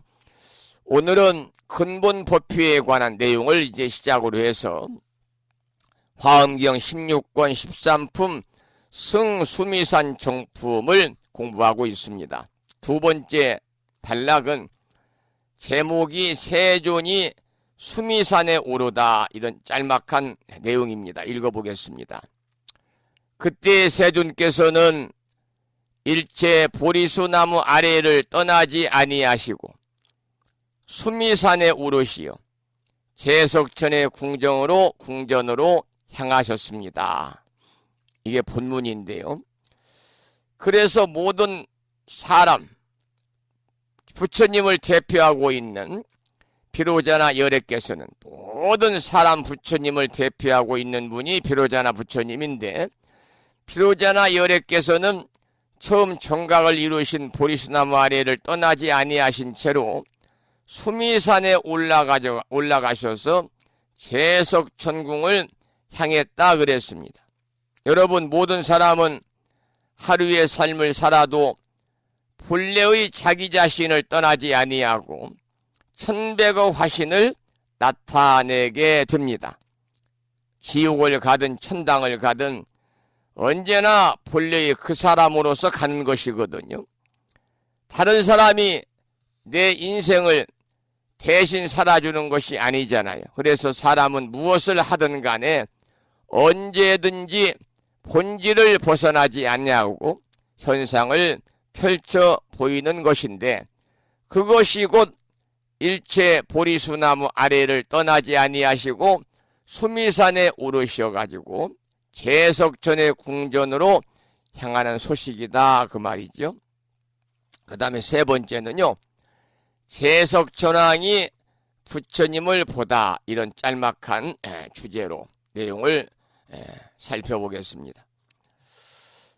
오늘은 근본 법표에 관한 내용을 이제 시작으로 해서 화엄경 16권 13품 승수미산 정품을 공부하고 있습니다. 두 번째 단락은 제목이 세존이 수미산에 오르다, 이런 짤막한 내용입니다. 읽어보겠습니다. 그때 세존께서는 일체 보리수 나무 아래를 떠나지 아니하시고 수미산에 오르시어 제석천의 궁전으로 향하셨습니다. 이게 본문인데요. 그래서 모든 사람, 부처님을 대표하고 있는 비로자나 열애께서는, 모든 사람 부처님을 대표하고 있는 분이 비로자나 부처님인데, 비로자나 열애께서는 처음 정각을 이루신 보리수나무 아래를 떠나지 아니하신 채로 수미산에 올라가셔서 제석천궁을 향했다 그랬습니다. 여러분, 모든 사람은 하루의 삶을 살아도 본래의 자기 자신을 떠나지 아니하고 천백억 화신을 나타내게 됩니다. 지옥을 가든 천당을 가든 언제나 본래의 그 사람으로서 가는 것이거든요. 다른 사람이 내 인생을 대신 살아주는 것이 아니잖아요. 그래서 사람은 무엇을 하든 간에 언제든지 본질을 벗어나지 않냐고 현상을 펼쳐 보이는 것인데, 그것이 곧 일체 보리수나무 아래를 떠나지 아니하시고 수미산에 오르셔가지고 제석천의 궁전으로 향하는 소식이다, 그 말이죠. 그 다음에 세 번째는요, 제석천왕이 부처님을 보다, 이런 짤막한 주제로 내용을 살펴보겠습니다.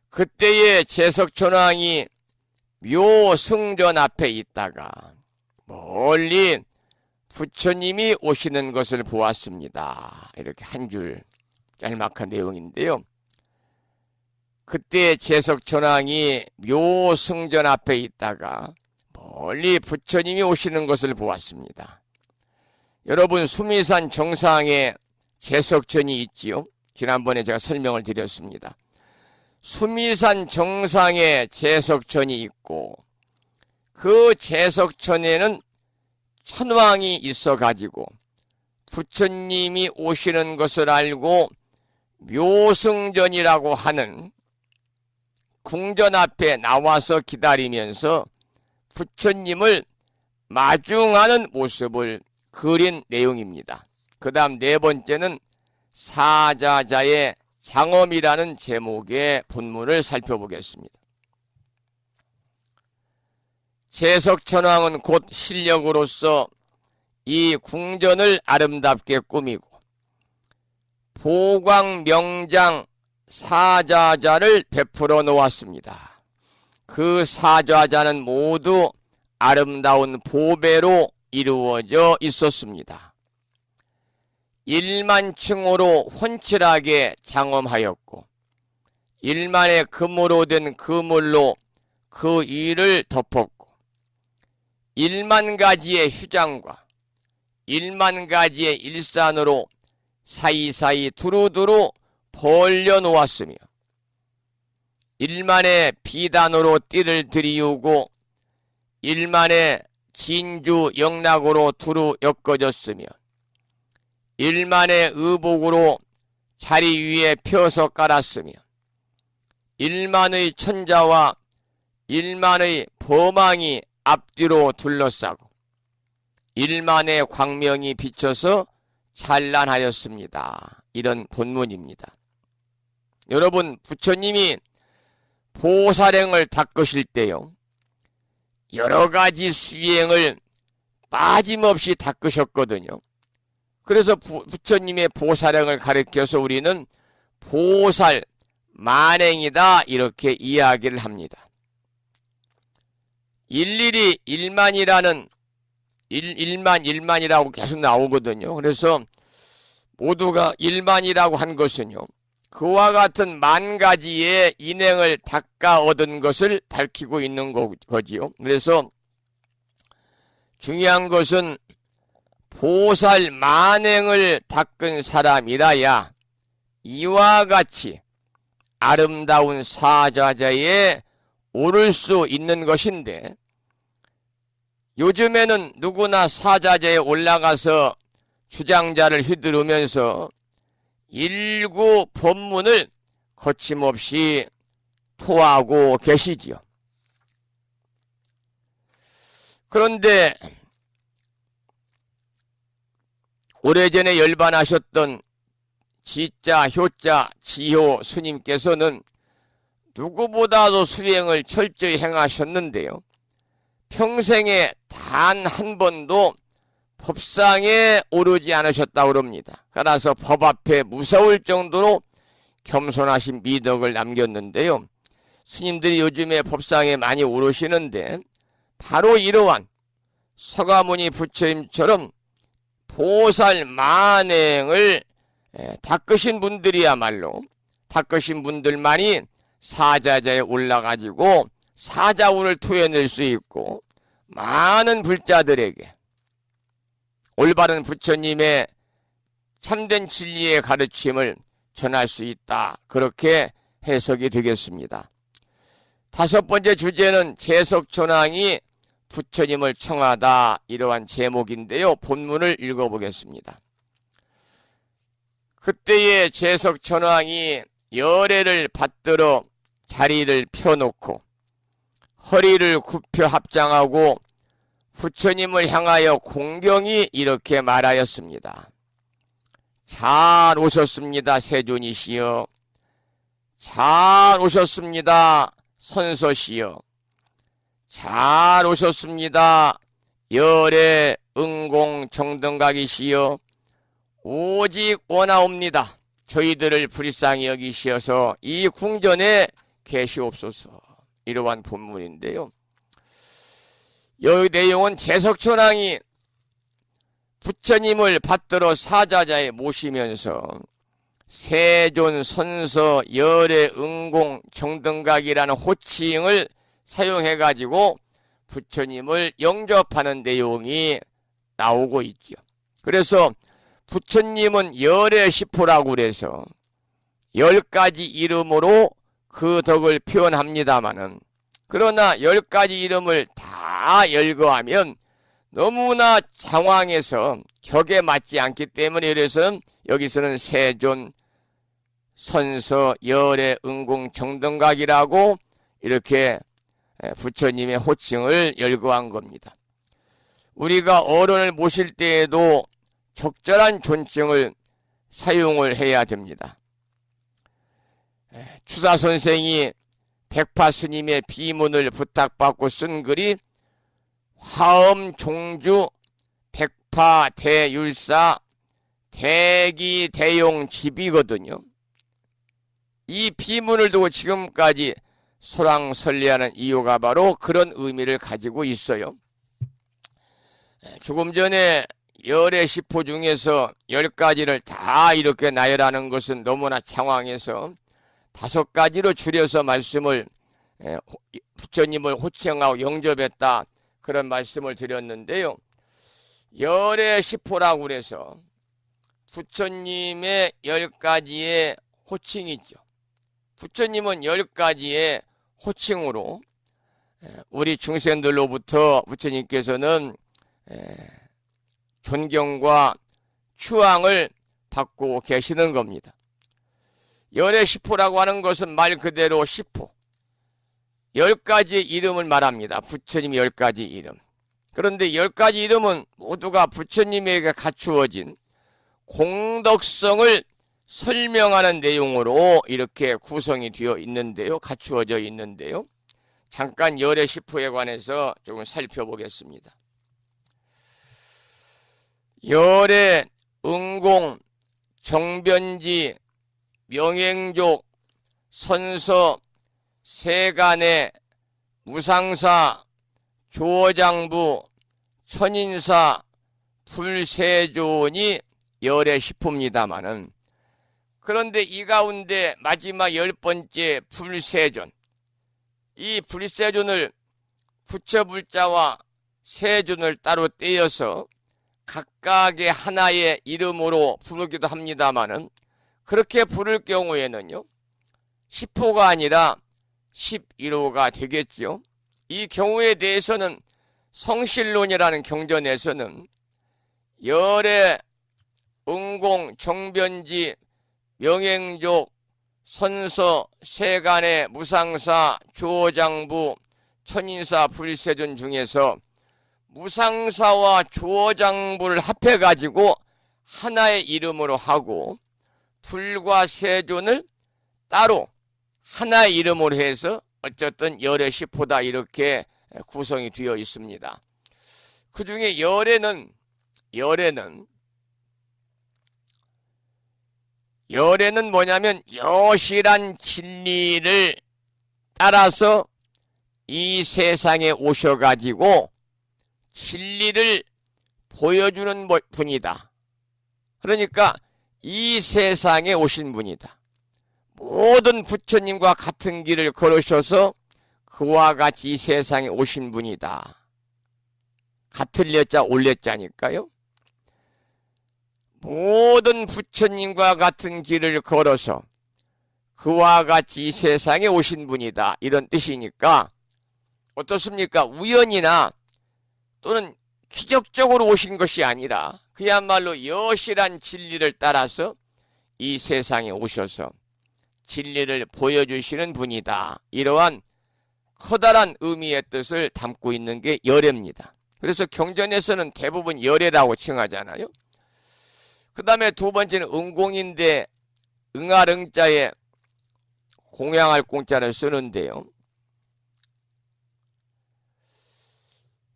그때의 제석천왕이 묘승전 앞에 있다가 멀리 부처님이 오시는 것을 보았습니다. 이렇게 한 줄 짤막한 내용인데요. 그때 제석천왕이 묘승전 앞에 있다가 멀리 부처님이 오시는 것을 보았습니다. 여러분 수미산 정상에 제석천이 있지요. 지난번에 제가 설명을 드렸습니다. 수미산 정상에 제석천이 있고 그 제석천에는 천왕이 있어 가지고 부처님이 오시는 것을 알고 묘승전이라고 하는 궁전 앞에 나와서 기다리면서 부처님을 마중하는 모습을 그린 내용입니다. 그 다음 네 번째는 사자자의 장엄이라는 제목의 본문을 살펴보겠습니다. 제석천왕은 곧 실력으로서 이 궁전을 아름답게 꾸미고 보광명장 사자자를 베풀어 놓았습니다. 그 사자자는 모두 아름다운 보배로 이루어져 있었습니다. 1만층으로 훤칠하게 장엄하였고 1만의 금으로 된 그물로 그 위를 덮었고 1만 가지의 휴장과 1만 가지의 일산으로 사이사이 두루두루 벌려 놓았으며 1만의 비단으로 띠를 들이우고 1만의 진주 영락으로 두루 엮어졌으며 1만의 의복으로 자리 위에 펴서 깔았으며 1만의 천자와 1만의 범왕이 앞뒤로 둘러싸고 1만의 광명이 비쳐서 찬란하였습니다. 이런 본문입니다. 여러분 부처님이 보살행을 닦으실 때요 여러가지 수행을 빠짐없이 닦으셨거든요. 그래서 부처님의 보살행을 가르쳐서 우리는 보살 만행이다 이렇게 이야기를 합니다. 일일이 일만이라는 일만이라고 계속 나오거든요. 그래서 모두가 일만이라고 한 것은요 그와 같은 만 가지의 인행을 닦아 얻은 것을 밝히고 있는 거지요. 그래서 중요한 것은 보살 만행을 닦은 사람이라야 이와 같이 아름다운 사자자에 오를 수 있는 것인데 요즘에는 누구나 사자자에 올라가서 주장자를 휘두르면서 일구 법문을 거침없이 토하고 계시지요. 그런데 오래전에 열반하셨던 지자, 효자, 지효 스님께서는 누구보다도 수행을 철저히 행하셨는데요. 평생에 단 한 번도 법상에 오르지 않으셨다고 합니다. 따라서 법 앞에 무서울 정도로 겸손하신 미덕을 남겼는데요. 스님들이 요즘에 법상에 많이 오르시는데 바로 이러한 서가모니 부처님처럼 보살 만행을 닦으신 분들이야말로 닦으신 분들만이 사자자에 올라가지고 사자운을 토해낼 수 있고 많은 불자들에게 올바른 부처님의 참된 진리의 가르침을 전할 수 있다. 그렇게 해석이 되겠습니다. 다섯 번째 주제는 제석천왕이 부처님을 청하다 이러한 제목인데요. 본문을 읽어보겠습니다. 그때의 제석천왕이 열애를 받들어 자리를 펴놓고 허리를 굽혀 합장하고 부처님을 향하여 공경이 이렇게 말하였습니다. 잘 오셨습니다. 세존이시여. 잘 오셨습니다. 선서시여. 잘 오셨습니다. 열애 응공 정등각이시여. 오직 원하옵니다. 저희들을 불쌍히 여기시어서 이 궁전에 계시옵소서. 이러한 본문인데요. 이 내용은 제석천왕이 부처님을 받들어 사자자에 모시면서 세존, 선서, 열애, 응공, 정등각이라는 호칭을 사용해가지고 부처님을 영접하는 내용이 나오고 있죠. 그래서 부처님은 열의 시포라고 그래서 10가지 이름으로 그 덕을 표현합니다마는, 그러나 10가지 이름을 다 열거하면 너무나 장황해서 격에 맞지 않기 때문에, 그래서 여기서는 세존, 선서, 열애, 응공, 정등각이라고 이렇게 부처님의 호칭을 열거한 겁니다. 우리가 어른을 모실 때에도 적절한 존칭을 사용을 해야 됩니다. 추사 선생이 백파 스님의 비문을 부탁받고 쓴 글이 화엄 종주 백파 대율사 대기 대용 집이거든요. 이 비문을 두고 지금까지 설왕설래하는 이유가 바로 그런 의미를 가지고 있어요. 조금 전에 열의 시포 중에서 10가지를 다 이렇게 나열하는 것은 너무나 장황해서 5가지로 줄여서 말씀을, 부처님을 호칭하고 영접했다, 그런 말씀을 드렸는데요. 열의 시포라고 그래서 부처님의 10가지의 호칭이 있죠. 부처님은 10가지의 호칭으로 우리 중생들로부터 부처님께서는 존경과 추앙을 받고 계시는 겁니다. 열의 시포라고 하는 것은 말 그대로 시포, 10가지의 이름을 말합니다. 부처님 10가지 이름. 그런데 10가지 이름은 모두가 부처님에게 갖추어진 공덕성을 설명하는 내용으로 이렇게 구성이 되어 있는데요. 갖추어져 있는데요. 잠깐 열의 시포에 관해서 조금 살펴보겠습니다. 열의 응공, 정변지, 명행족, 선서, 세간의, 무상사, 조어장부, 천인사, 불세존이 열의 시포입니다마는, 그런데 이 가운데 마지막 10번째 불세존, 이 불세존을 부처불자와 세존을 따로 떼어서 각각의 하나의 이름으로 부르기도 합니다마는, 그렇게 부를 경우에는요 10호가 아니라 11호가 되겠죠. 이 경우에 대해서는 성실론이라는 경전에서는 열의 응공, 정변지, 명행족, 선서, 세간의, 무상사, 조어장부, 천인사, 불세존 중에서 무상사와 조어장부를 합해가지고 하나의 이름으로 하고, 불과 세존을 따로 하나의 이름으로 해서 어쨌든 열의 시포다, 이렇게 구성이 되어 있습니다. 그 중에 열에는 뭐냐면 여실한 진리를 따라서 이 세상에 오셔가지고 진리를 보여주는 분이다. 그러니까 이 세상에 오신 분이다. 모든 부처님과 같은 길을 걸으셔서 그와 같이 이 세상에 오신 분이다. 같을 여자 올레자니까요. 모든 부처님과 같은 길을 걸어서 그와 같이 이 세상에 오신 분이다, 이런 뜻이니까 어떻습니까? 우연이나 또는 기적적으로 오신 것이 아니라 그야말로 여실한 진리를 따라서 이 세상에 오셔서 진리를 보여주시는 분이다. 이러한 커다란 의미의 뜻을 담고 있는 게 열애입니다. 그래서 경전에서는 대부분 열애라고 칭하잖아요. 그 다음에 두 번째는 응공인데 응할 응자에 공양할 공자를 쓰는데요.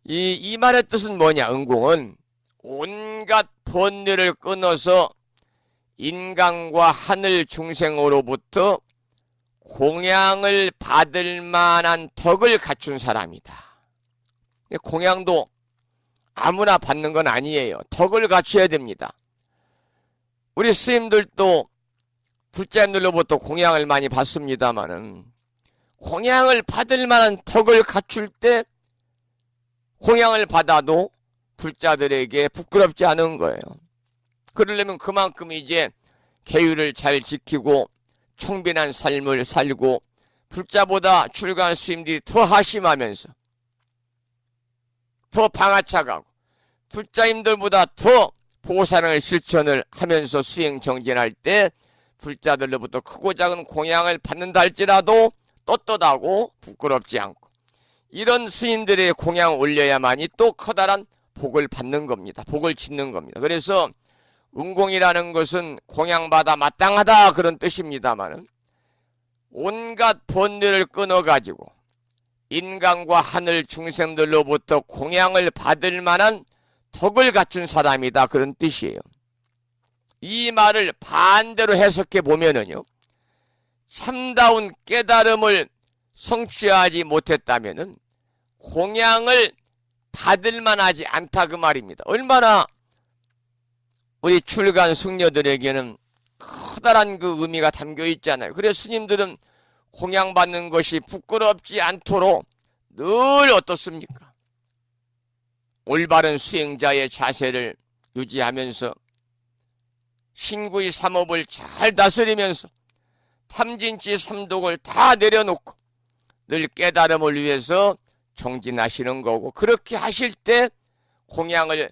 이 말의 뜻은 뭐냐? 응공은 온갖 번뇌를 끊어서 인간과 하늘 중생으로부터 공양을 받을 만한 덕을 갖춘 사람이다. 공양도 아무나 받는 건 아니에요. 덕을 갖춰야 됩니다. 우리 스님들도 불자님들로부터 공양을 많이 받습니다마는 공양을 받을 만한 덕을 갖출 때 공양을 받아도 불자들에게 부끄럽지 않은 거예요. 그러려면 그만큼 이제 계율을 잘 지키고 청빈한 삶을 살고 불자보다 출가한 스님들이 더 하심하면서 더 방아차가고 불자님들보다 더 보살을 실천을 하면서 수행 정진할 때 불자들로부터 크고 작은 공양을 받는다 할지라도 떳떳하고 부끄럽지 않고 이런 스님들의 공양을 올려야만이 또 커다란 복을 받는 겁니다. 복을 짓는 겁니다. 그래서 은공이라는 것은 공양받아 마땅하다 그런 뜻입니다마는 온갖 번뇌를 끊어가지고 인간과 하늘 중생들로부터 공양을 받을 만한 덕을 갖춘 사람이다 그런 뜻이에요. 이 말을 반대로 해석해 보면은요, 참다운 깨달음을 성취하지 못했다면은 공양을 받을 만하지 않다 그 말입니다. 얼마나 우리 출간 승려들에게는 커다란 그 의미가 담겨 있잖아요. 그래서 스님들은 공양받는 것이 부끄럽지 않도록 늘 어떻습니까? 올바른 수행자의 자세를 유지하면서 신구의 삼업을 잘 다스리면서 탐진치 삼독을 다 내려놓고 늘 깨달음을 위해서 정진하시는 거고, 그렇게 하실 때 공양을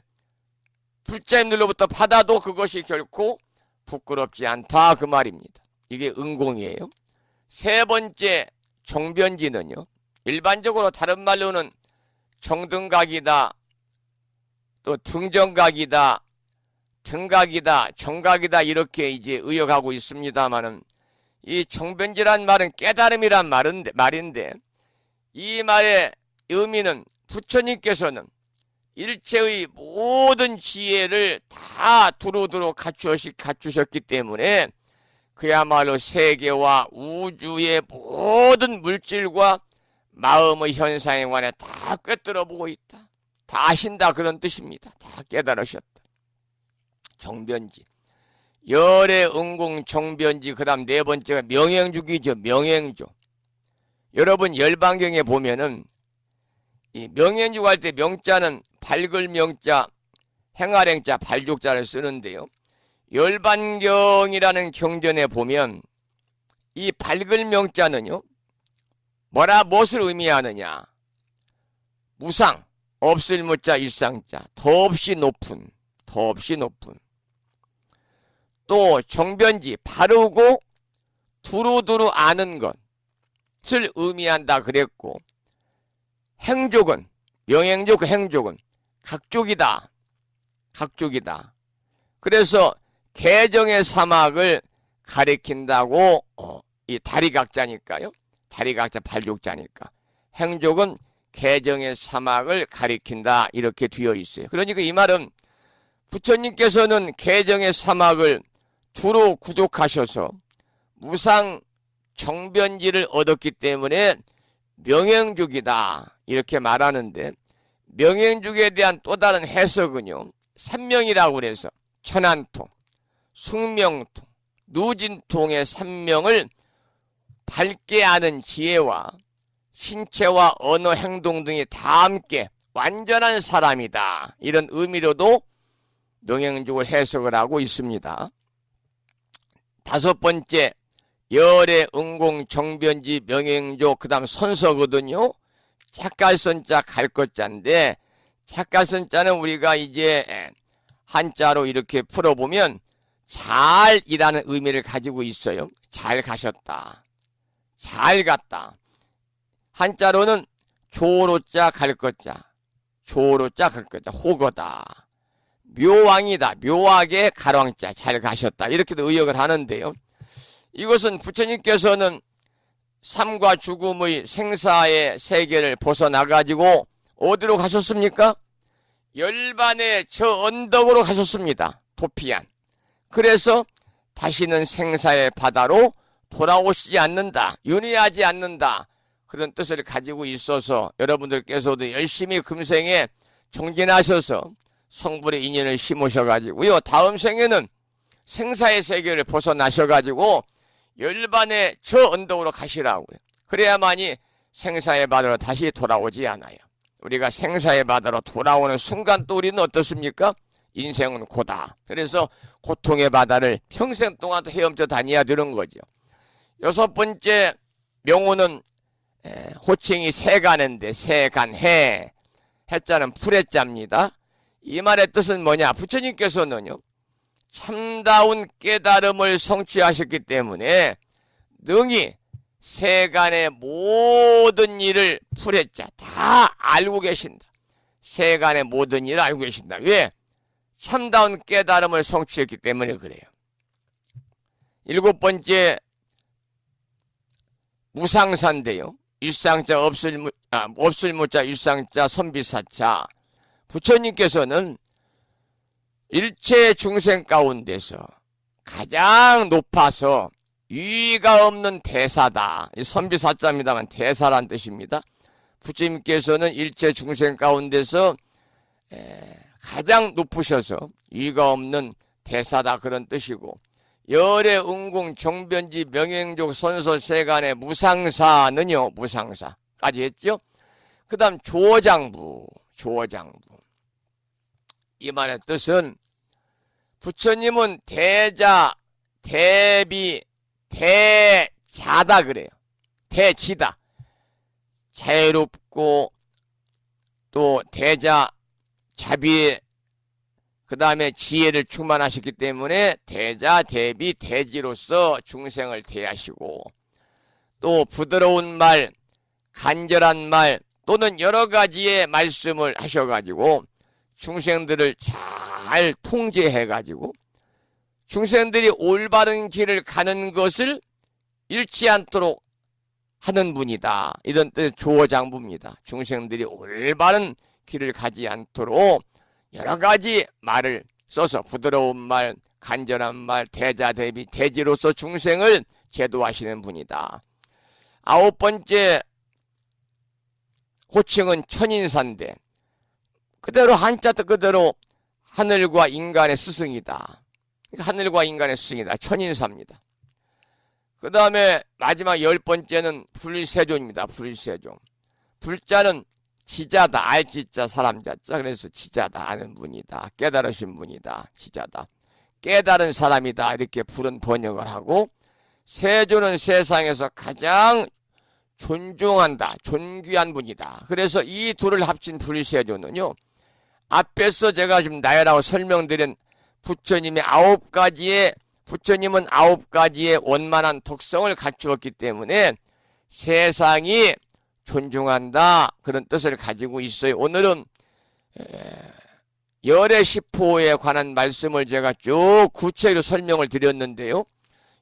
불자님들로부터 받아도 그것이 결코 부끄럽지 않다 그 말입니다. 이게 은공이에요. 세 번째 정변지는요, 일반적으로 다른 말로는 정등각이다, 또 등정각이다, 등각이다, 정각이다 이렇게 이제 의역하고 있습니다만은 이 정변지란 말은 깨달음이란 말인데 이 말의 의미는 부처님께서는 일체의 모든 지혜를 다 두루두루 갖추셨기 때문에 그야말로 세계와 우주의 모든 물질과 마음의 현상에 관해 다 꿰뚫어 보고 있다. 다 아신다 그런 뜻입니다. 다 깨달으셨다. 정변지. 열의 은공 정변지. 그 다음 네 번째가 명행주기죠. 명행주. 여러분 열반경에 보면은 이 명행주 할 때 명자는 밝을 명자, 행할행자, 발족자를 쓰는데요. 열반경이라는 경전에 보면 이 밝을 명자는요, 무엇을 의미하느냐? 무상, 없을 무자, 일상자, 더없이 높은, 더없이 높은. 또 정변지, 바르고 두루두루 아는 것을 의미한다 그랬고, 행족은, 명행족 행족은 각족이다. 각족이다. 그래서 개정의 사막을 가리킨다고 이 다리각자니까요. 다리각자 발족자니까. 행족은 개정의 사막을 가리킨다 이렇게 되어 있어요. 그러니까 이 말은 부처님께서는 개정의 사막을 두루 구족하셔서 무상 정변지를 얻었기 때문에 명행족이다 이렇게 말하는데, 명행족에 대한 또 다른 해석은요, 삼명이라고 그래서 천안통, 숙명통, 누진통의 삼명을 밝게 아는 지혜와 신체와 언어, 행동 등이 다 함께 완전한 사람이다 이런 의미로도 명행족을 해석을 하고 있습니다. 다섯 번째 열의 은공 정변지 명행족, 그 다음 선서거든요. 착갈선자 갈것자인데, 착갈선자는 우리가 이제 한자로 이렇게 풀어보면 잘이라는 의미를 가지고 있어요. 잘 가셨다, 잘 갔다. 한자로는 조로자 갈것자, 조로자 갈것자, 호거다, 묘왕이다, 묘하게 가랑자, 잘 가셨다 이렇게도 의역을 하는데요. 이것은 부처님께서는 삶과 죽음의 생사의 세계를 벗어나가지고 어디로 가셨습니까? 열반의 저 언덕으로 가셨습니다. 도피한. 그래서 다시는 생사의 바다로 돌아오시지 않는다, 윤회하지 않는다 그런 뜻을 가지고 있어서 여러분들께서도 열심히 금생에 정진하셔서 성불의 인연을 심으셔가지고요, 다음 생에는 생사의 세계를 벗어나셔가지고 열반의 저 언덕으로 가시라고요. 그래야만이 생사의 바다로 다시 돌아오지 않아요. 우리가 생사의 바다로 돌아오는 순간 또 우리는 어떻습니까? 인생은 고다. 그래서 고통의 바다를 평생 동안 헤엄쳐 다녀야 되는 거죠. 여섯 번째 명호는 호칭이 세간인데 세간해, 해자는 풀해자입니다. 이 말의 뜻은 뭐냐? 부처님께서는요 참다운 깨달음을 성취하셨기 때문에 능히 세간의 모든 일을 풀해자 다 알고 계신다. 세간의 모든 일을 알고 계신다. 왜? 참다운 깨달음을 성취했기 때문에 그래요. 일곱 번째 무상사인데요. 일상자 없을 무자 일상자 선비사자. 부처님께서는 일체 중생 가운데서 가장 높아서 위가 없는 대사다. 선비사자입니다만 대사란 뜻입니다. 부처님께서는 일체 중생 가운데서 가장 높으셔서 위가 없는 대사다 그런 뜻이고, 열의 응공 정변지 명행족 선서 세간의 무상사는요 무상사까지 했죠. 그 다음 조장부. 이 말의 뜻은 부처님은 대자 대비 대자다 그래요. 대지다. 자유롭고 또 대자 자비 그 다음에 지혜를 충만하셨기 때문에 대자 대비 대지로서 중생을 대하시고, 또 부드러운 말 간절한 말 또는 여러 가지의 말씀을 하셔가지고 중생들을 잘 통제해가지고 중생들이 올바른 길을 가는 것을 잃지 않도록 하는 분이다. 이런 뜻의 조장부입니다. 중생들이 올바른 길을 가지 않도록 여러 가지 말을 써서 부드러운 말, 간절한 말, 대자 대비 대지로서 중생을 제도하시는 분이다. 아홉 번째 호칭은 천인사인데 그대로 한자 뜻 그대로 하늘과 인간의 스승이다. 하늘과 인간의 스승이다. 천인사입니다. 그 다음에 마지막 열 번째는 불세존입니다. 불세존. 불자는 지자다. 알지자 사람자자. 그래서 지자다. 아는 분이다. 깨달으신 분이다. 지자다. 깨달은 사람이다. 이렇게 불은 번역을 하고, 세존은 세상에서 가장 존중한다. 존귀한 분이다. 그래서 이 둘을 합친 불세존은요 앞에서 제가 지금 나열하고 설명드린 부처님은 아홉 가지의 원만한 독성을 갖추었기 때문에 세상이 존중한다 그런 뜻을 가지고 있어요. 오늘은 열의 시포에 관한 말씀을 제가 쭉 구체적으로 설명을 드렸는데요.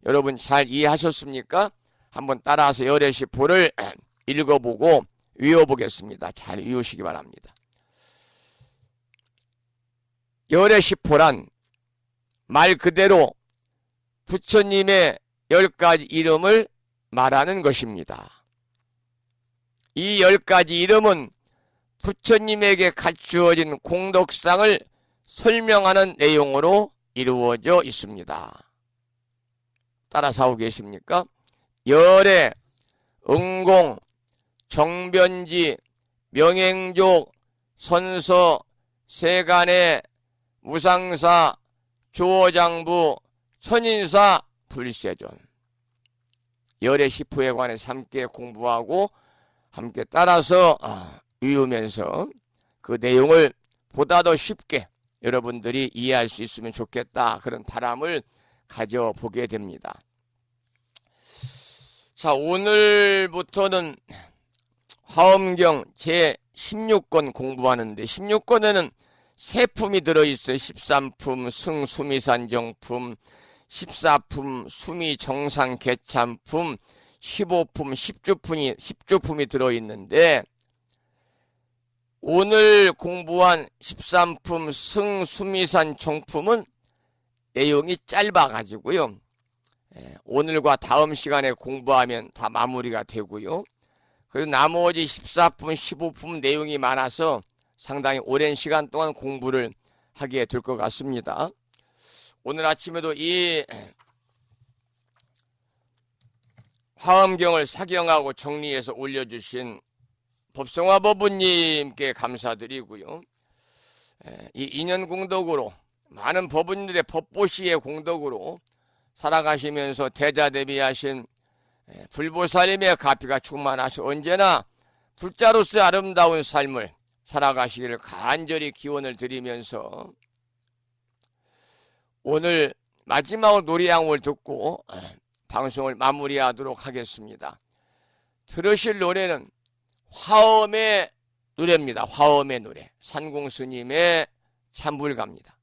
여러분 잘 이해하셨습니까? 한번 따라서 열의 시포를 읽어보고 외워보겠습니다. 잘 외우시기 바랍니다. 열의 시포란 말 그대로 부처님의 10가지 이름을 말하는 것입니다. 이 10가지 이름은 부처님에게 갖추어진 공덕상을 설명하는 내용으로 이루어져 있습니다. 따라서 하고 계십니까? 열의 응공, 정변지, 명행족, 선서, 세간의 무상사, 조장부, 천인사, 불세존. 열의 시푸에 관해서 함께 공부하고 함께 따라서 외우면서 그 내용을 보다 더 쉽게 여러분들이 이해할 수 있으면 좋겠다. 그런 바람을 가져보게 됩니다. 자, 오늘부터는 화엄경 제16권 공부하는데 16권에는 세 품이 들어있어요. 13품 승수미산정품, 14품 수미정상개참품, 15품 10조품이 들어있는데 오늘 공부한 13품 승수미산정품은 내용이 짧아가지고요. 오늘과 다음 시간에 공부하면 다 마무리가 되고요. 그리고 나머지 14품, 15품 내용이 많아서 상당히 오랜 시간 동안 공부를 하게 될 것 같습니다. 오늘 아침에도 이 화엄경을 사경하고 정리해서 올려주신 법성화 법부님께 감사드리고요. 이 인연 공덕으로 많은 법부님들의 법보시의 공덕으로 살아가시면서 대자대비하신 불보살님의 가피가 충만하셔 언제나 불자로서의 아름다운 삶을 살아가시기를 간절히 기원을 드리면서 오늘 마지막으로 노래 한 곡을 듣고 방송을 마무리하도록 하겠습니다. 들으실 노래는 화엄의 노래입니다. 화엄의 노래, 산공스님의 참불가입니다.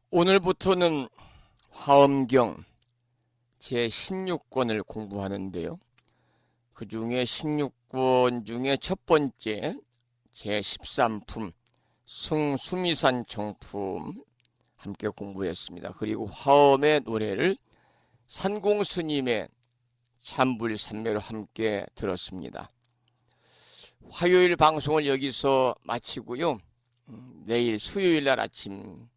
오늘부터는 화엄경 제16권을 공부하는데요. 그 중에 16권 중에 첫 번째 제13품 승수미산 정품 함께 공부했습니다. 그리고 화엄의 노래를 산공스님의 참불산매로 함께 들었습니다. 화요일 방송을 여기서 마치고요. 내일 수요일 날 아침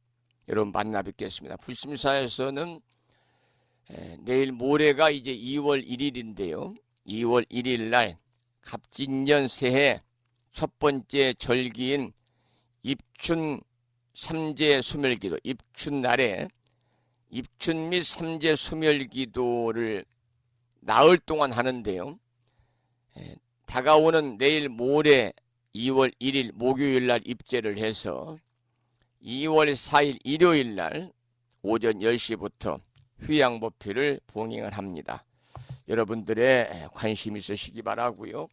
여러분 만나 뵙겠습니다. 불심사에서는 내일 모레가 이제 2월 1일인데요. 2월 1일 날 갑진년 새해 첫 번째 절기인 입춘 삼재 수멸기도, 입춘 날에 입춘 및 삼재 수멸기도를 나흘 동안 하는데요. 다가오는 내일 모레 2월 1일 목요일 날 입제를 해서 2월 4일 일요일 날 오전 10시부터 휴양법회를 봉행을 합니다. 여러분들의 관심 있으시기 바라고요.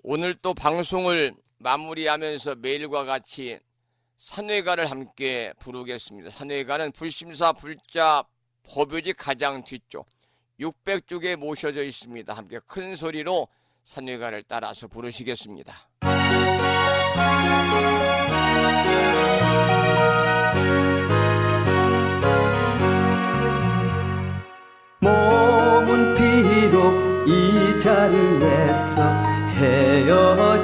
오늘 또 방송을 마무리하면서 매일과 같이 산회가를 함께 부르겠습니다. 산회가는 불심사 불자 법요지 가장 뒤쪽 600쪽에 모셔져 있습니다. 함께 큰 소리로 산회가를 따라서 부르시겠습니다. 몸은 비록 이 자리에서 헤어지지만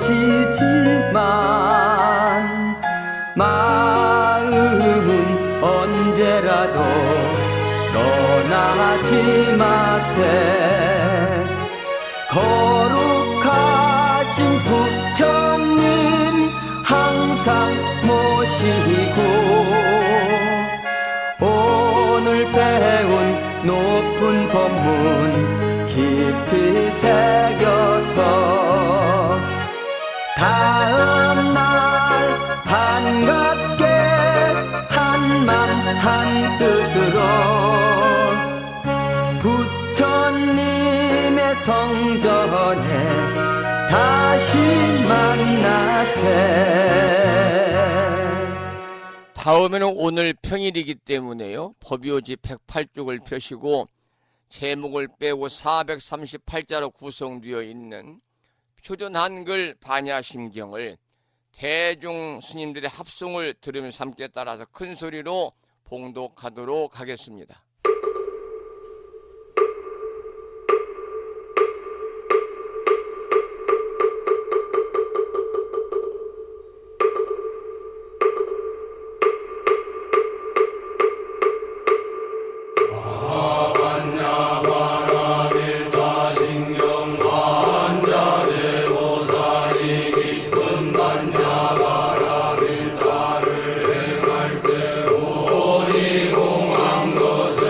마음은 언제라도 떠나지 마세. 거룩하신 부처님 항상 모시고 오늘 배운 높은 법문 깊이 새겨서 다음날 반갑게 한맘 한뜻으로 부처님의 성전에 다시 만나세. 다음에는 오늘 평일이기 때문에요. 법요지 108쪽을 펴시고 제목을 빼고 438자로 구성되어 있는 표준 한글 반야심경을 대중 스님들의 합송을 들으면서 함께 따라서 큰 소리로 봉독하도록 하겠습니다. 것을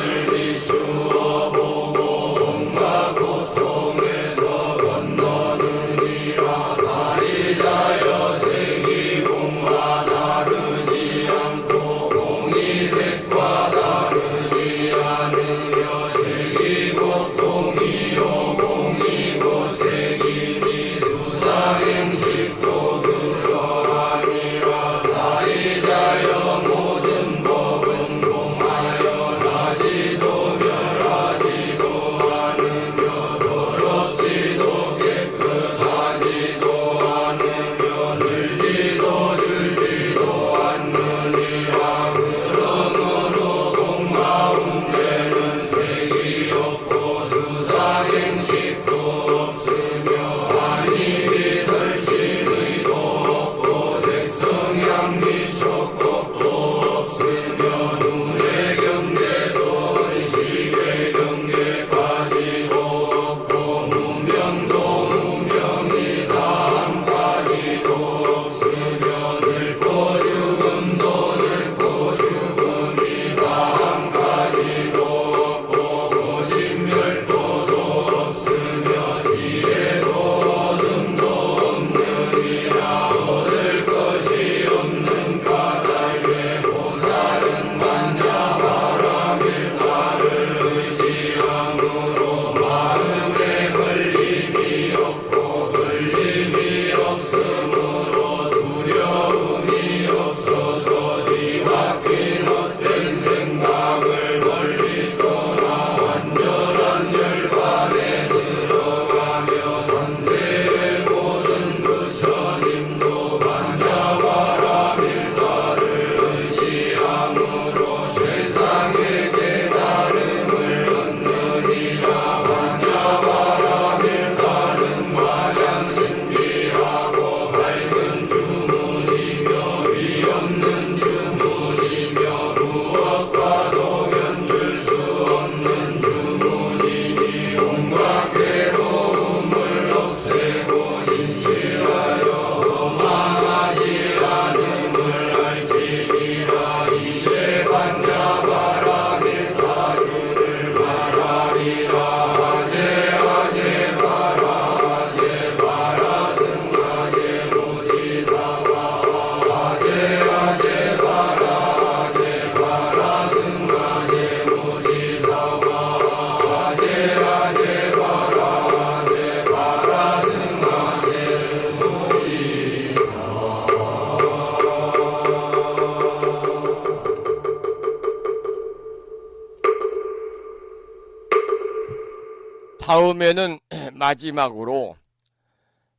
다음에는 마지막으로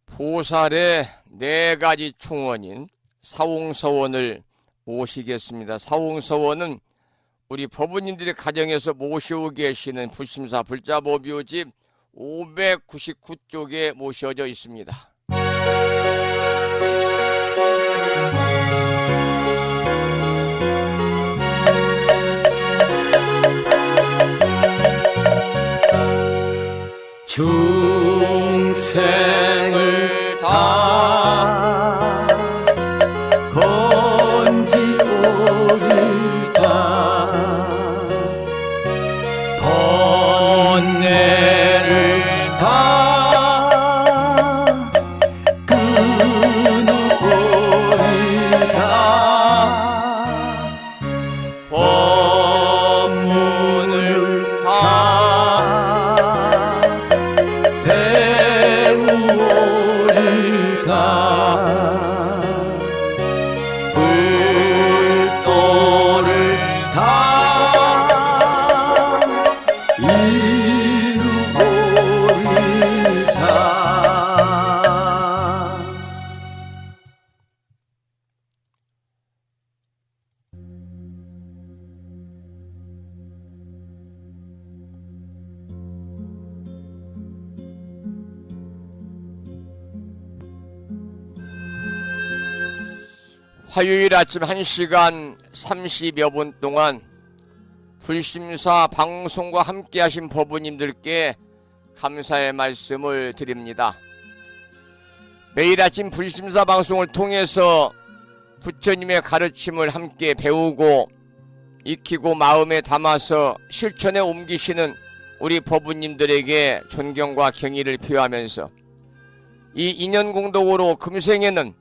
보살의 4가지 충원인 사홍서원을 모시겠습니다. 사홍서원은 우리 법부님들의 가정에서 모시고 계시는 불심사 불자보묘집 599쪽에 모셔져 있습니다. 중생을 다 건지오리다 번뇌를 다 끊어오리다 법문을 다 배우오리다 불도를 다 이루오리다 화요일 아침 1시간 30여 분 동안 불심사 방송과 함께 하신 법부님들께 감사의 말씀을 드립니다. 매일 아침 불심사 방송을 통해서 부처님의 가르침을 함께 배우고 익히고 마음에 담아서 실천에 옮기시는 우리 법부님들에게 존경과 경의를 표하면서 이 인연공덕으로 금생에는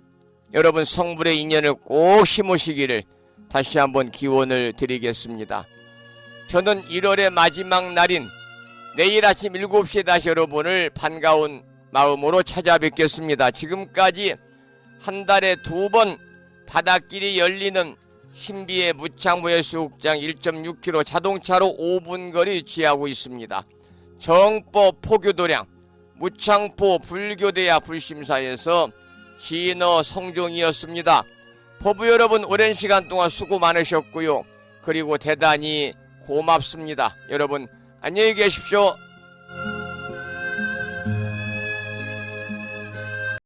여러분 성불의 인연을 꼭 심으시기를 다시 한번 기원을 드리겠습니다. 저는 1월의 마지막 날인 내일 아침 7시에 다시 여러분을 반가운 마음으로 찾아뵙겠습니다. 지금까지 한 달에 2번 바닷길이 열리는 신비의 무창부의 수국장 1.6km 자동차로 5분 거리 위치하고 있습니다. 정법 포교도량 무창포 불교대야 불심사에서 진어 성종이었습니다. 법부 여러분 오랜 시간 동안 수고 많으셨고요. 그리고 대단히 고맙습니다. 여러분 안녕히 계십시오.